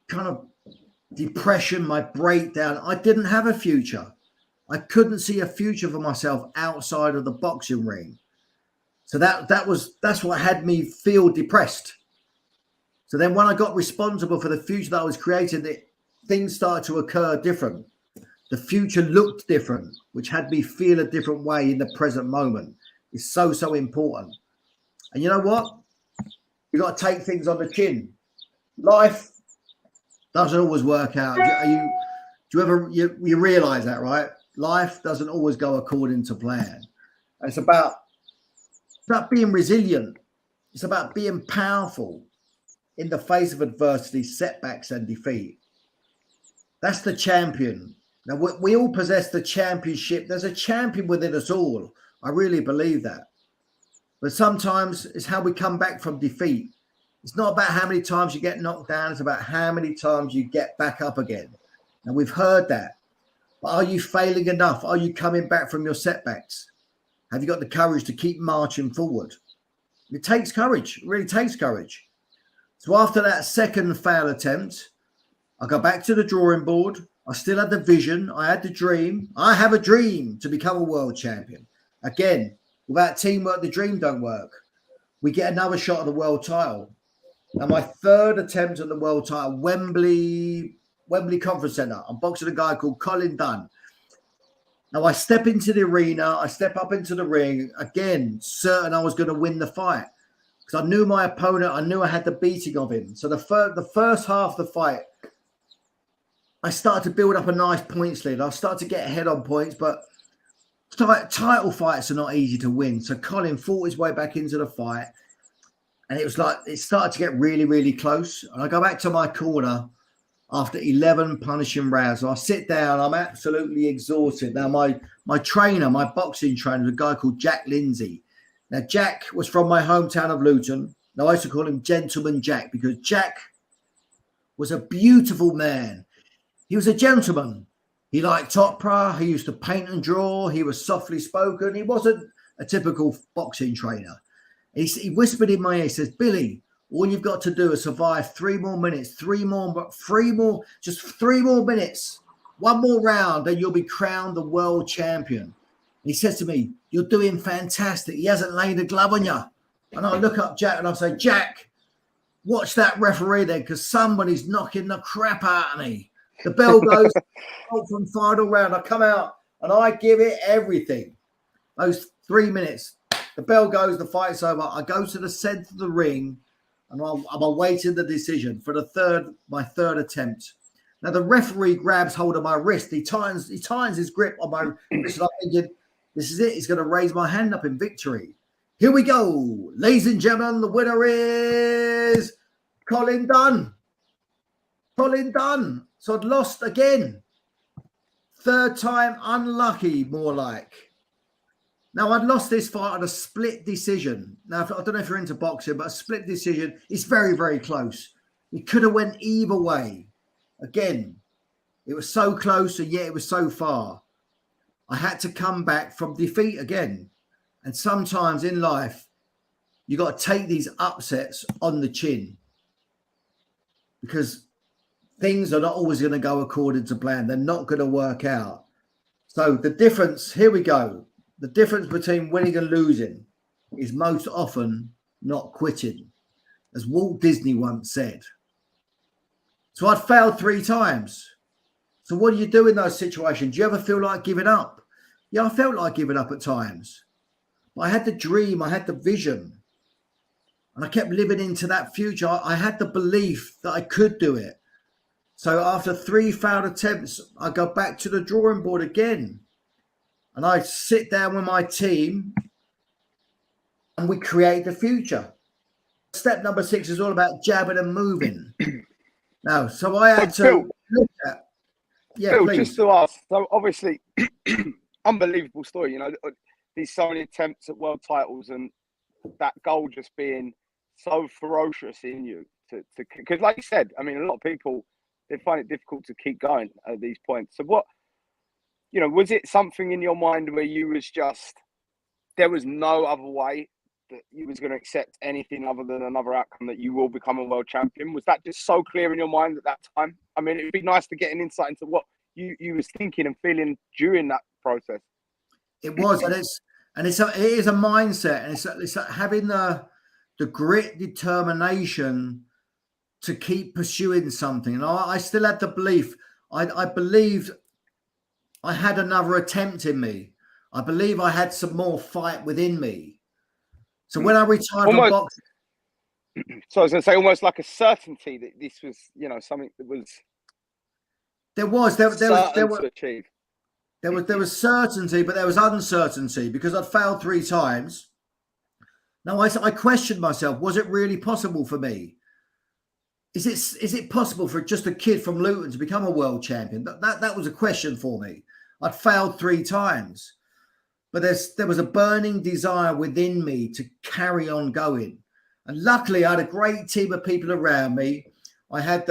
kind of depression, my breakdown, I didn't have a future. I couldn't see a future for myself outside of the boxing ring. So that's what had me feel depressed. So then when I got responsible for the future that I was creating, things started to occur different. The future looked different, which had me feel a different way in the present moment. It's so important. And you know what? You got to take things on the chin. Life doesn't always work out. You realize that, right? Life doesn't always go according to plan. It's about being resilient. It's about being powerful in the face of adversity, setbacks, and defeat. That's the champion. Now, we all possess the championship. There's a champion within us all. I really believe that. But sometimes it's how we come back from defeat. It's not about how many times you get knocked down. It's about how many times you get back up again. And we've heard that. But are you failing enough? Are you coming back from your setbacks? Have you got the courage to keep marching forward? It takes courage. It really takes courage. So after that second failed attempt, I go back to the drawing board. I still had the vision. I had the dream. I have a dream to become a world champion. Again, without teamwork, the dream don't work. We get another shot at the world title. Now, my third attempt at the world title, Wembley Conference Centre. I'm boxing a guy called Colin Dunn. Now, I step into the arena. I step up into the ring. Again, certain I was going to win the fight, because I knew my opponent. I knew I had the beating of him. So the first half of the fight, I started to build up a nice points lead. I started to get ahead on points, but title fights are not easy to win. So Colin fought his way back into the fight, and it was like it started to get really, really close. And I go back to my corner after 11 punishing rounds. So I sit down. I'm absolutely exhausted. Now, my trainer, my boxing trainer, is a guy called Jack Lindsay. Now, Jack was from my hometown of Luton. Now, I used to call him Gentleman Jack, because Jack was a beautiful man. He was a gentleman. He liked opera. He used to paint and draw. He was softly spoken. He wasn't a typical boxing trainer. He whispered in my ear, he says, "Billy, all you've got to do is survive 3 more minutes, just 3 more minutes, 1 more round, and you'll be crowned the world champion." And he says to me, "You're doing fantastic. He hasn't laid a glove on you." And I look up Jack and I say, "Jack, watch that referee there, because somebody's knocking the crap out of me." The bell goes from final round. I come out and I give it everything. Those 3 minutes, the bell goes, the fight's over. I go to the centre of the ring, and I'm awaiting the decision for my third attempt. Now the referee grabs hold of my wrist. He tightens his grip on my wrist. And I'm thinking, this is it. He's going to raise my hand up in victory. Here we go, ladies and gentlemen. The winner is Colin Dunn. Colin Dunn. So I'd lost again. Third time unlucky, more like. Now, I'd lost this fight on a split decision. Now, I don't know if you're into boxing, but a split decision is very, very close. It could have went either way. Again, it was so close, and yet it was so far. I had to come back from defeat again. And sometimes in life, you got to take these upsets on the chin, because things are not always going to go according to plan. They're not going to work out. So the difference, here we go. The difference between winning and losing is most often not quitting, as Walt Disney once said. So I'd failed 3 times. So what do you do in those situations? Do you ever feel like giving up? Yeah, I felt like giving up at times. But I had the dream. I had the vision. And I kept living into that future. I had the belief that I could do it. So after 3 failed attempts, I go back to the drawing board again. And I sit down with my team and we create the future. Step number 6 is all about jabbing and moving. Now, so I had to look at. Yeah, Phil, please. just to ask. So obviously, unbelievable story. You know, these so many attempts at world titles, and that goal just being so ferocious in you. Because, like you said, I mean, a lot of people, they find it difficult to keep going at these points. So what, you know, was it something in your mind where you was just, there was no other way that you was going to accept anything other than another outcome, that you will become a world champion? Was that just so clear in your mind at that time? I mean, it'd be nice to get an insight into what you was thinking and feeling during that process. It was, and it is a mindset, and it's having the grit, determination to keep pursuing something. And I still had the belief. I believed I had another attempt in me. I believe I had some more fight within me. So when I retired from boxing, so I was going to say, almost like a certainty that this was, you know, something that was. There was certainty, but there was uncertainty because I'd failed 3 times. Now I questioned myself: was it really possible for me? Is it possible for just a kid from Luton to become a world champion? That was a question for me. I'd failed 3 times. But there was a burning desire within me to carry on going. And luckily, I had a great team of people around me. I had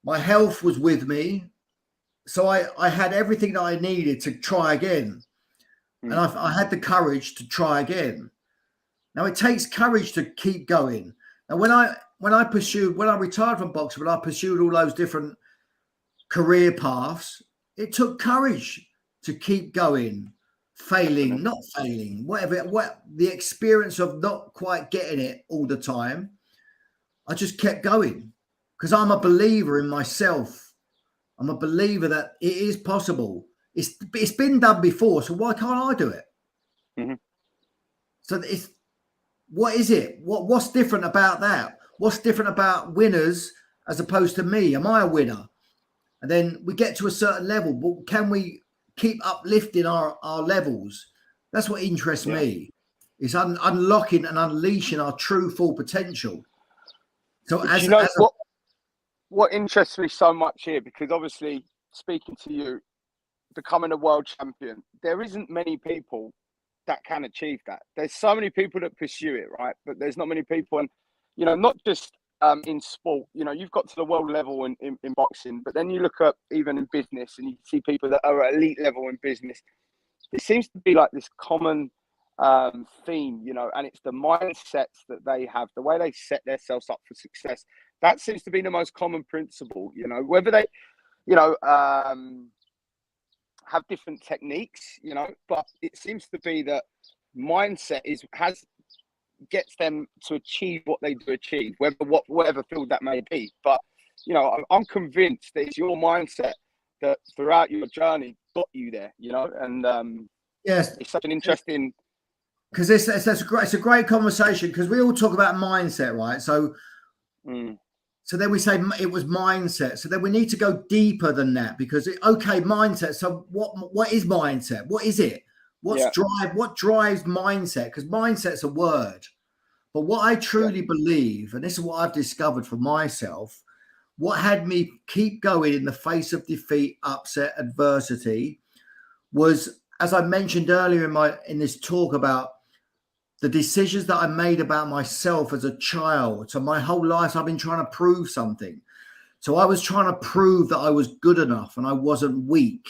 my health was with me. So I had everything that I needed to try again. And I had the courage to try again. Now, it takes courage to keep going. Now, when I retired from boxing, when I pursued all those different career paths, it took courage to keep going. Failing, not failing, what the experience of not quite getting it all the time, I just kept going because I'm a believer in myself. I'm a believer that it is possible. It's been done before, so why can't I do it? Mm-hmm. So what is it? What's different about that? What's different about winners as opposed to me? Am I a winner? And then we get to a certain level, but can we keep uplifting our levels? That's what interests me. It's unlocking and unleashing our true full potential. So what interests me so much here, because obviously speaking to you, becoming a world champion, there isn't many people that can achieve that. There's so many people that pursue it, right? But there's not many people, and you know, not just in sport, you know, you've got to the world level in boxing, but then you look up even in business and you see people that are at elite level in business. It seems to be like this common theme, you know, and it's the mindsets that they have, the way they set themselves up for success. That seems to be the most common principle, you know, whether they, you know, have different techniques, you know, but it seems to be that mindset gets them to achieve what they do achieve, whatever field that may be. But you know, I'm convinced that it's your mindset that throughout your journey got you there. You know, and yes, it's such an interesting. Because it's a great conversation because we all talk about mindset, right? So, so then we say it was mindset. So then we need to go deeper than that because mindset. So what is mindset? What is it? What drives mindset? Because mindset's a word. But what I truly believe, and this is what I've discovered for myself, what had me keep going in the face of defeat, upset, adversity, was, as I mentioned earlier in this talk about the decisions that I made about myself as a child. So my whole life, I've been trying to prove something. So I was trying to prove that I was good enough and I wasn't weak.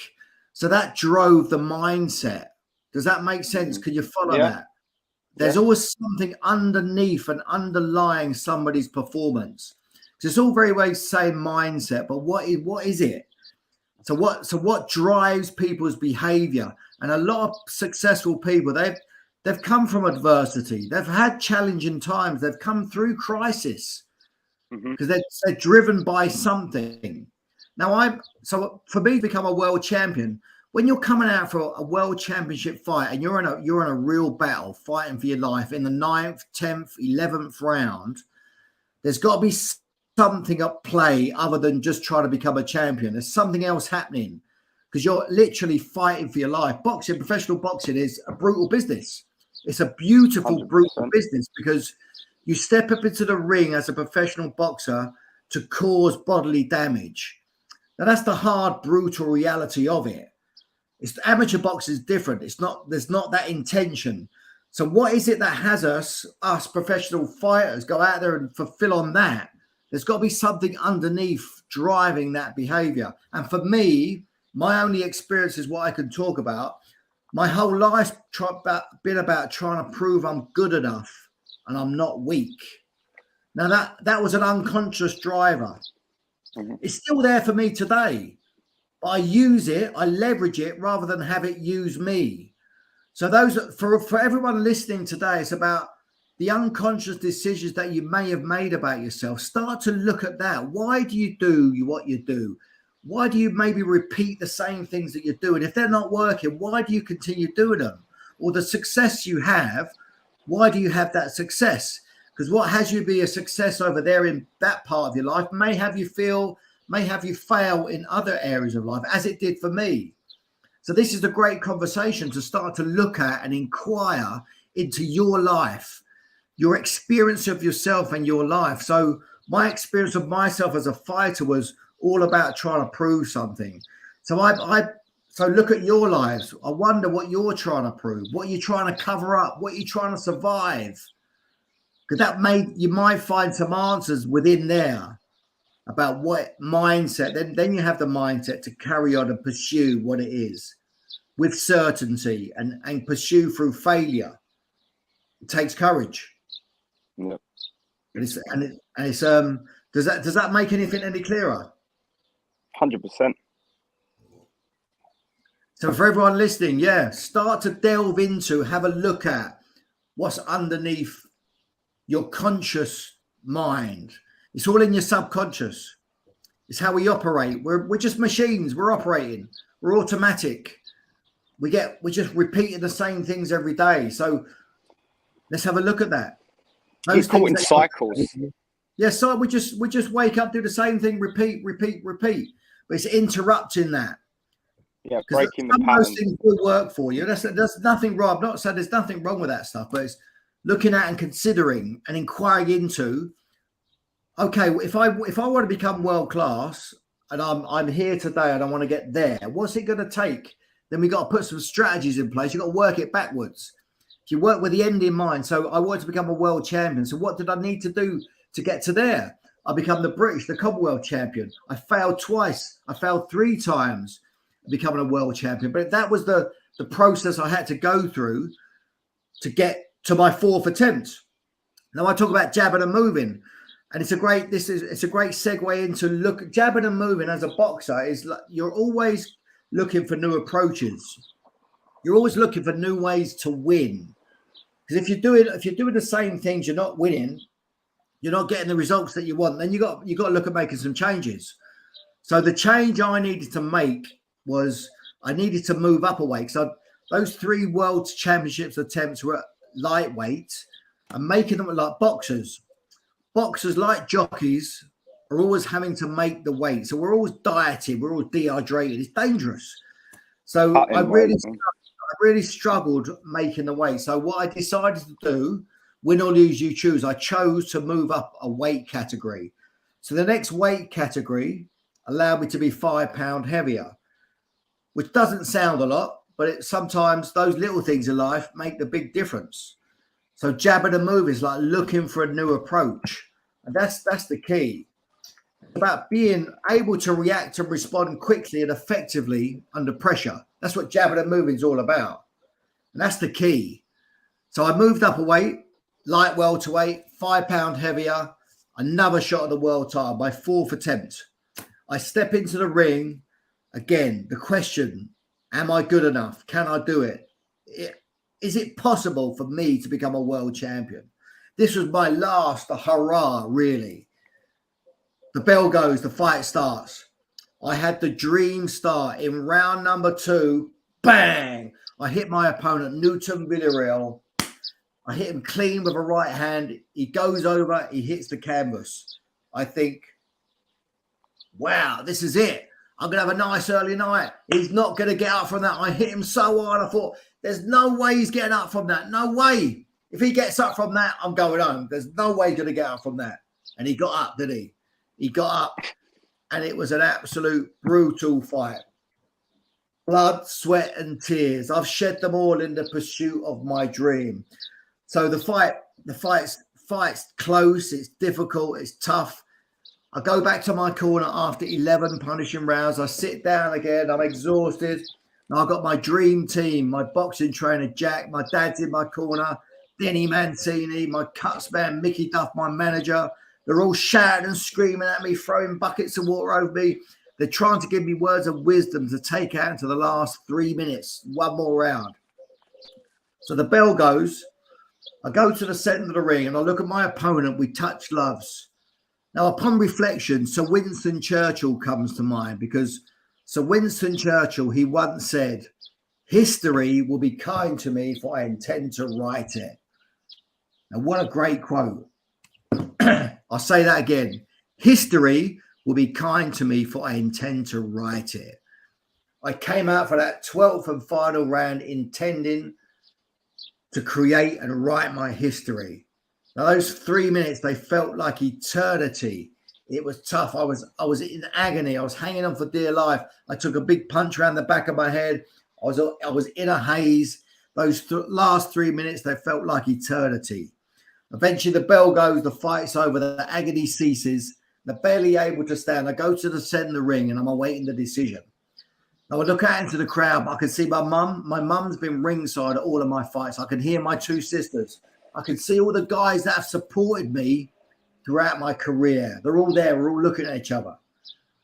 So that drove the mindset. Does that make sense? Can you follow that? There's always something underneath and underlying somebody's performance. It's all very well saying mindset, but what is it? So what drives people's behavior? And a lot of successful people, they've come from adversity. They've had challenging times. They've come through crisis because they're driven by something. Now, so for me to become a world champion, when you're coming out for a world championship fight and you're in a real battle fighting for your life in the 9th, 10th, 11th round, there's got to be something at play other than just trying to become a champion. There's something else happening because you're literally fighting for your life. Professional boxing is a brutal business. It's a beautiful, 100%. brutal business because you step up into the ring as a professional boxer to cause bodily damage. Now, that's the hard, brutal reality of it. It's amateur boxing is different. There's not that intention. So what is it that has us professional fighters go out there and fulfill on that? There's got to be something underneath driving that behavior. And for me, my only experience is what I can talk about. My whole life's been about trying to prove I'm good enough and I'm not weak. Now that was an unconscious driver. Mm-hmm. It's still there for me today. But I use it, I leverage it rather than have it use me. So for everyone listening today, it's about the unconscious decisions that you may have made about yourself. Start to look at that. Why do you do what you do? Why do you maybe repeat the same things that you do? And if they're not working, why do you continue doing them? Or the success you have, why do you have that success? Because what has you be a success over there in that part of your life may have you fail in other areas of life, as it did for me. So this is a great conversation to start to look at and inquire into your life, your experience of yourself and your life. So my experience of myself as a fighter was all about trying to prove something. So so look at your lives. I wonder what you're trying to prove, what you're trying to cover up, what you're trying to survive. Because you might find some answers within there about what mindset. Then you have the mindset to carry on and pursue what it is with certainty and pursue through failure. It takes courage. Yep. And it's does that make anything any clearer? 100%. So for everyone listening, start to delve into, have a look at what's underneath your conscious mind. It's all in your subconscious. It's how we operate. We're just machines. We're operating. We're automatic. We're just repeating the same things every day. So let's have a look at that. It's caught in cycles. Yeah, so we just wake up, do the same thing, repeat. But it's interrupting that. Yeah, breaking the pattern. Those things will work for you. There's nothing wrong. I'm not saying there's nothing wrong with that stuff, but it's looking at and considering and inquiring into. Okay, if I want to become world class and I'm here today and I want to get there, what's it going to take? Then we got to put some strategies in place. You got to work it backwards. If you work with the end in mind. So I wanted to become a world champion. So what did I need to do to get to there? I become the Commonwealth champion. I failed twice. I failed 3 times becoming a world champion. But that was the process I had to go through to get to my 4th attempt. Now I talk about jabbing and moving. And it's a great segue into jabbing and moving as a boxer is like you're always looking for new approaches. You're always looking for new ways to win. Because if you're doing the same things, you're not winning, you're not getting the results that you want, then you got to look at making some changes. So the change I needed to make was I needed to move up a weight. So those 3 World Championships attempts were lightweight and making them like boxers. Boxers, like jockeys, are always having to make the weight. So we're always dieting, we're always dehydrated. It's dangerous. So I really struggled making the weight. So what I decided to do, win or lose, you choose. I chose to move up a weight category. So the next weight category allowed me to be 5 pounds heavier, which doesn't sound a lot, but sometimes those little things in life make the big difference. So jabbing and moving is like looking for a new approach. And that's the key. It's about being able to react and respond quickly and effectively under pressure. That's what jabbing and moving is all about. And that's the key. So I moved up a weight, light welterweight, 5 pounds heavier, another shot at the world title, my 4th attempt. I step into the ring. Again, the question, am I good enough? Can I do it? Is it possible for me to become a world champion? This was my last hurrah, really. The bell goes, the fight starts. I had the dream start in round number 2. Bang! I hit my opponent, Newton Villarreal. I hit him clean with a right hand. He goes over, he hits the canvas. I think, wow, this is it. I'm going to have a nice early night. He's not going to get up from that. I hit him so hard. I thought, there's no way he's getting up from that. No way. If he gets up from that, I'm going home. There's no way he's going to get up from that. And he got up, didn't he? He got up, and it was an absolute brutal fight. Blood, sweat, and tears. I've shed them all in the pursuit of my dream. So the fight's close. It's difficult. It's tough. I go back to my corner after 11 punishing rounds. I sit down again. I'm exhausted. Now I've got my dream team, my boxing trainer, Jack. My dad's in my corner. Denny Mancini, my cuts man, Mickey Duff, my manager. They're all shouting and screaming at me, throwing buckets of water over me. They're trying to give me words of wisdom to take out into the last 3 minutes. One more round. So the bell goes. I go to the centre of the ring and I look at my opponent. We touch gloves. Now, upon reflection, Sir Winston Churchill comes to mind, because Sir Winston Churchill, he once said, history will be kind to me, for I intend to write it. Now, what a great quote. I'll say that again. History will be kind to me, for I intend to write it. I came out for that 12th and final round intending to create and write my history. Now, those 3 minutes, they felt like eternity. It was tough. I was in agony. I was hanging on for dear life. I took a big punch around the back of my head. I was in a haze. Those last 3 minutes, they felt like eternity. Eventually, the bell goes. The fight's over. The agony ceases. They're barely able to stand. I go to the centre of the ring, and I'm awaiting the decision. Now, I look out into the crowd. But I can see my mum. My mum's been ringside at all of my fights. I can hear my two sisters. I can see all the guys that have supported me throughout my career. They're all there. We're all looking at each other.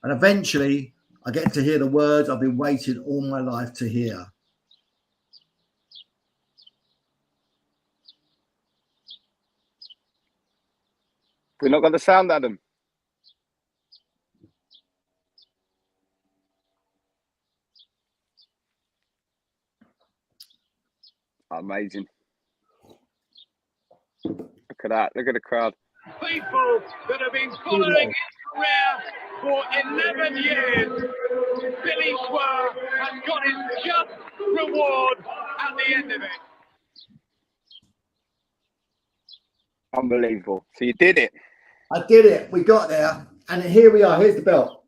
And eventually, I get to hear the words I've been waiting all my life to hear. We've not got the sound, Adam. Amazing. Look at that. Look at the crowd. People that have been following his career for 11 years. Billy Schwer has got his just reward at the end of it. Unbelievable. So you did it. I did it. We got there. And here we are. Here's the belt.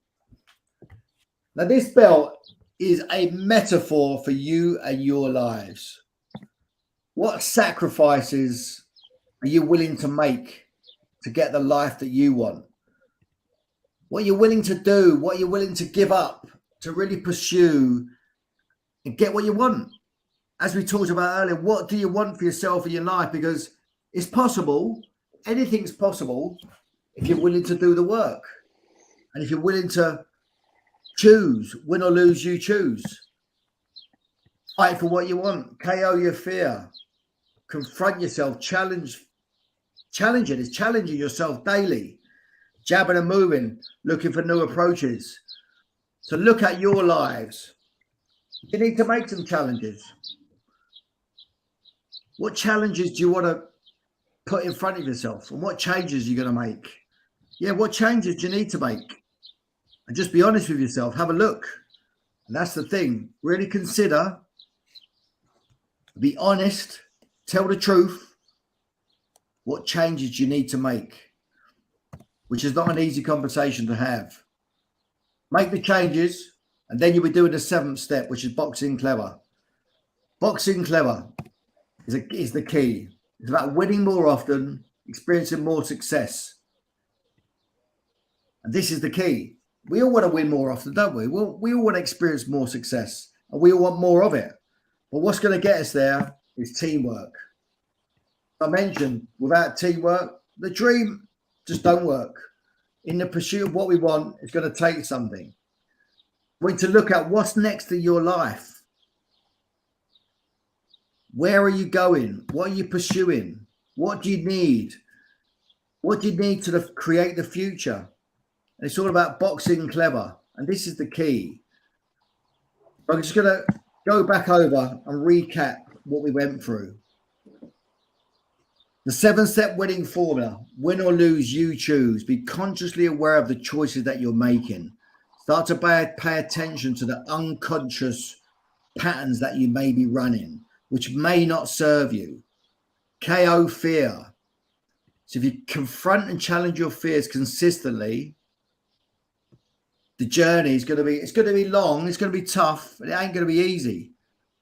Now, this belt is a metaphor for you and your lives. What sacrifices are you willing to make to get the life that you want? What you're willing to do, what you're willing to give up to really pursue and get what you want. As we talked about earlier, what do you want for yourself in your life? Because it's possible. Anything's possible if you're willing to do the work. And if you're willing to choose, win or lose, you choose. Fight for what you want. KO your fear. Confront yourself. Challenge it. It's challenging yourself daily. Jabbing and moving. Looking for new approaches. So look at your lives. You need to make some challenges. What challenges do you want to put in front of yourself? And what changes are you going to make? Yeah, what changes do you need to make? And just be honest with yourself. Have a look. And that's the thing. Really consider. Be honest. Tell the truth. What changes do you need to make? Which is not an easy conversation to have. Make the changes. And then you'll be doing the 7th step, which is boxing clever. Boxing clever is the key. It's about winning more often, experiencing more success. And this is the key. We all want to win more often, don't we? Well, we all want to experience more success, and we all want more of it. But what's going to get us there is teamwork. I mentioned, without teamwork, the dream just don't work. In the pursuit of what we want, it's going to take something. We need to look at what's next in your life. Where are you going? What are you pursuing? What do you need? What do you need to create the future? And it's all about boxing clever. And this is the key. I'm just going to go back over and recap what we went through. The 7-step winning formula. Win or lose, you choose. Be consciously aware of the choices that you're making. Start to pay attention to the unconscious patterns that you may be running, which may not serve you. KO fear. So if you confront and challenge your fears consistently, the journey is going to be long, it's going to be tough, and it ain't going to be easy.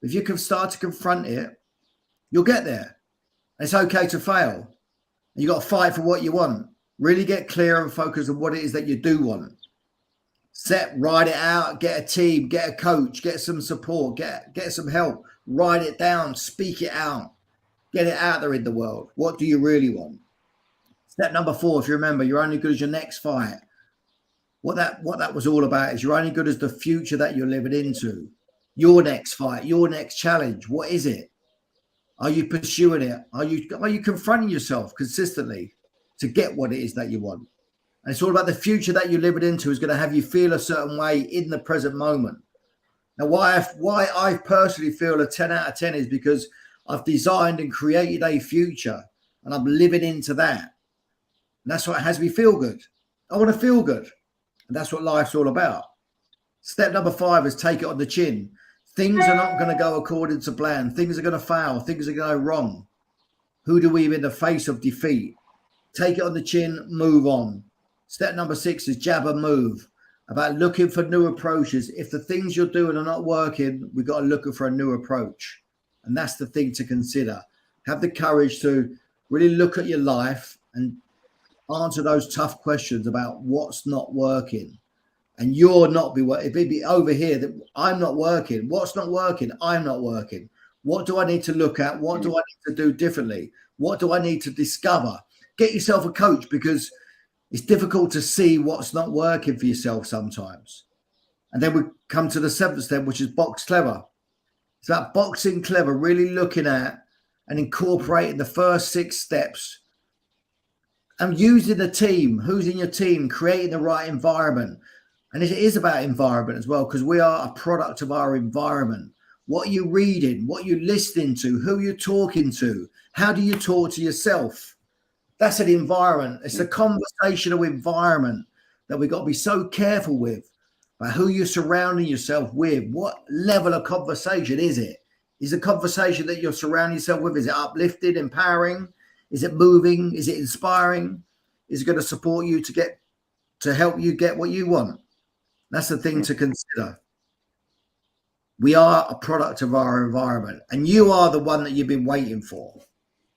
If you can start to confront it, you'll get there. It's okay to fail. You got to fight for what you want. Really get clear and focus on what it is that you do want. Write it out, get a team, get a coach, get some support, get some help, write it down, speak it out, get it out there in the world. What do you really want? Step number 4, if you remember, you're only good as your next fight. What that was all about is you're only good as the future that you're living into. Your next fight, your next challenge. What is it? Are you pursuing it? Are you confronting yourself consistently to get what it is that you want? And it's all about the future that you're living into is going to have you feel a certain way in the present moment. Now, why I personally feel a 10 out of 10 is because I've designed and created a future and I'm living into that. And that's what has me feel good. I want to feel good. And that's what life's all about. Step number 5 is take it on the chin. Things are not going to go according to plan. Things are going to fail. Things are going to go wrong. Who do we in the face of defeat? Take it on the chin, move on. Step number 6 is jab and move, about looking for new approaches. If the things you're doing are not working, we've got to look for a new approach. And that's the thing to consider. Have the courage to really look at your life and answer those tough questions about what's not working. And you're not if it be over here that I'm not working. What's not working? I'm not working. What do I need to look at? What do I need to do differently? What do I need to discover? Get yourself a coach, because it's difficult to see what's not working for yourself sometimes. And then we come to the 7th step, which is box clever. It's about boxing clever, really looking at and incorporating the first 6 steps and using the team. Who's in your team? Creating the right environment. And it is about environment as well, because we are a product of our environment. What are you reading? What are you listening to? Who are you talking to? How do you talk to yourself? That's an environment. It's a conversational environment that we've got to be so careful with, about who you're surrounding yourself with. What level of conversation is it? Is the conversation that you're surrounding yourself with, is it uplifting, empowering? Is it moving? Is it inspiring? Is it going to support you to help you get what you want? That's the thing to consider. We are a product of our environment, and you are the one that you've been waiting for.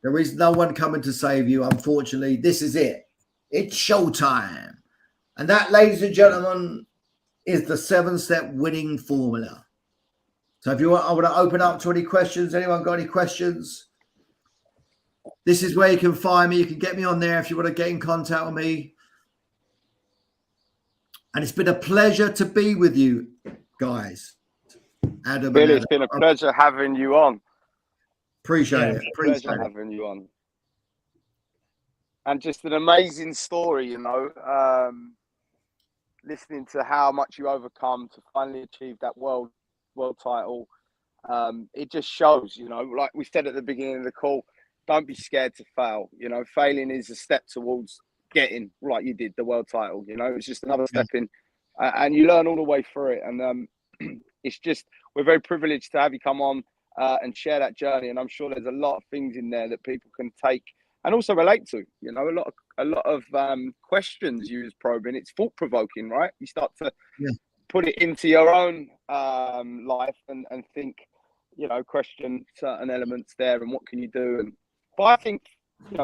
There is no one coming to save you. Unfortunately, this is it. It's showtime. And that, ladies and gentlemen, is the 7-step winning formula. So if you want, I want to open up to any questions. Anyone got any questions? This is where you can find me. You can get me on there if you want to get in contact with me. And it's been a pleasure to be with you guys. Adam, Billy, it's been a pleasure having you on. Appreciate it. Pleasure having you on. And just an amazing story, listening to how much you overcome to finally achieve that world title. It just shows, like we said at the beginning of the call, don't be scared to fail. Failing is a step towards getting, like you did, the world title. It's just another step in, and you learn all the way through it. And it's just, we're very privileged to have you come on and share that journey. And I'm sure there's a lot of things in there that people can take and also relate to. A lot of questions you was probing. It's thought provoking, right? You start to put it into your own life and think, question certain elements there and what can you do. But I think,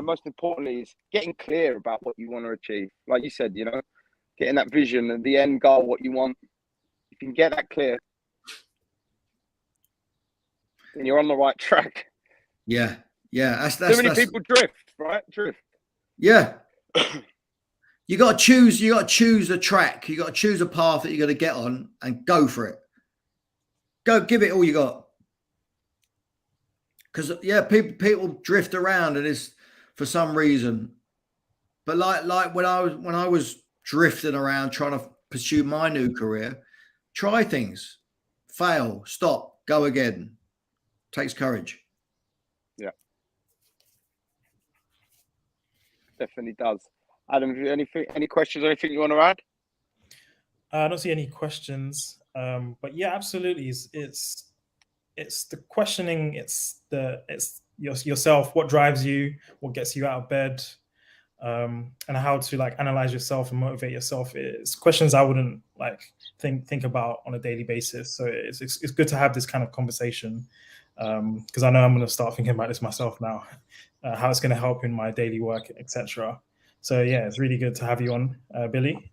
most importantly is getting clear about what you want to achieve. Like you said, getting that vision and the end goal, what you want. If you can get that clear, then you're on the right track. Yeah. That's too many people drift, right? Yeah. You got to choose. You got to choose a track. You got to choose a path that you're going to get on and go for it. Go, give it all you got. Because people drift around, and it's for some reason. But like when I was drifting around trying to pursue my new career, try things, fail, stop, go again. Takes courage. Yeah, definitely does. Adam, any questions or anything you want to I don't see any questions, but yeah, absolutely. It's the questioning. It's yourself. What drives you? What gets you out of bed? And how to like analyze yourself and motivate yourself. It's questions I wouldn't like think about on a daily basis. So it's good to have this kind of conversation, because I know I'm going to start thinking about this myself now, how it's going to help in my daily work, etc. So yeah, it's really good to have you on, Billy.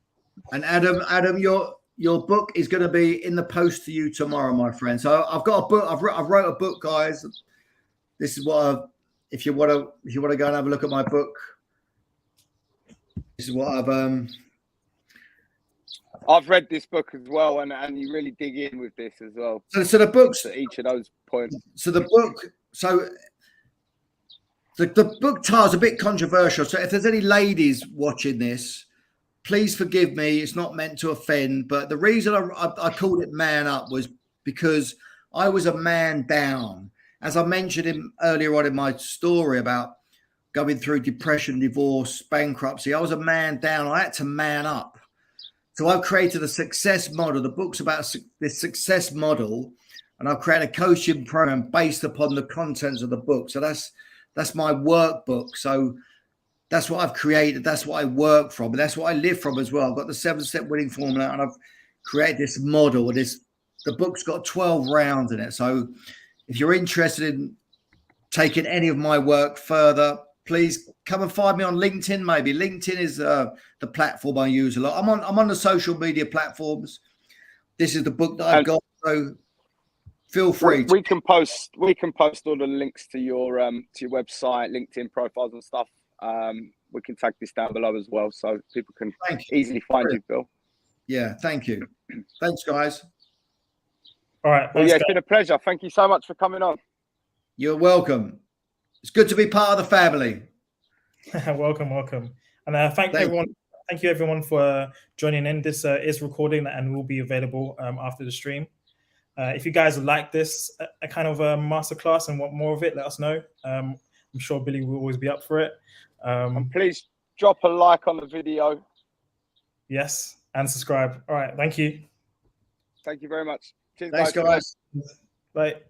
And Adam, your book is going to be in the post to you tomorrow, my friend. So I've got a book. I've wrote a book, guys. This is what if you want to go and have a look at my book. This is what I've read this book as well, and you really dig in with this as well. So the books, each of those points. So the book, the book title is a bit controversial. So if there's any ladies watching this, please forgive me. It's not meant to offend, but the reason I called it Man Up was because I was a man down. As I mentioned earlier on in my story about going through depression, divorce, bankruptcy, I was a man down. I had to man up. So I've created a success model. The book's about this success model, and I've created a coaching program based upon the contents of the book. So that's my workbook. So that's what I've created. That's what I work from. And that's what I live from as well. I've got the 7-step winning formula, and I've created this model. The book's got 12 rounds in it. So if you're interested in taking any of my work further, please come and find me on LinkedIn. Maybe LinkedIn is the platform I use a lot. I'm on the social media platforms. This is the book that I've got. So feel free. We can post all the links to your website, LinkedIn profiles and stuff. We can tag this down below as well, so people can easily find you, Bill. Yeah, thank you. Thanks, guys. All right. Well, yeah, it's been a pleasure. Thank you so much for coming on. You're welcome. It's good to be part of the family. welcome. And thank you everyone for joining in. This is recording and will be available after the stream. If you guys like this a kind of a masterclass and want more of it, let us know. I'm sure Billy will always be up for it. And please drop a like on the video. Yes, and subscribe. All right, thank you. Thank you very much. Cheers, Thanks, guys. Bye.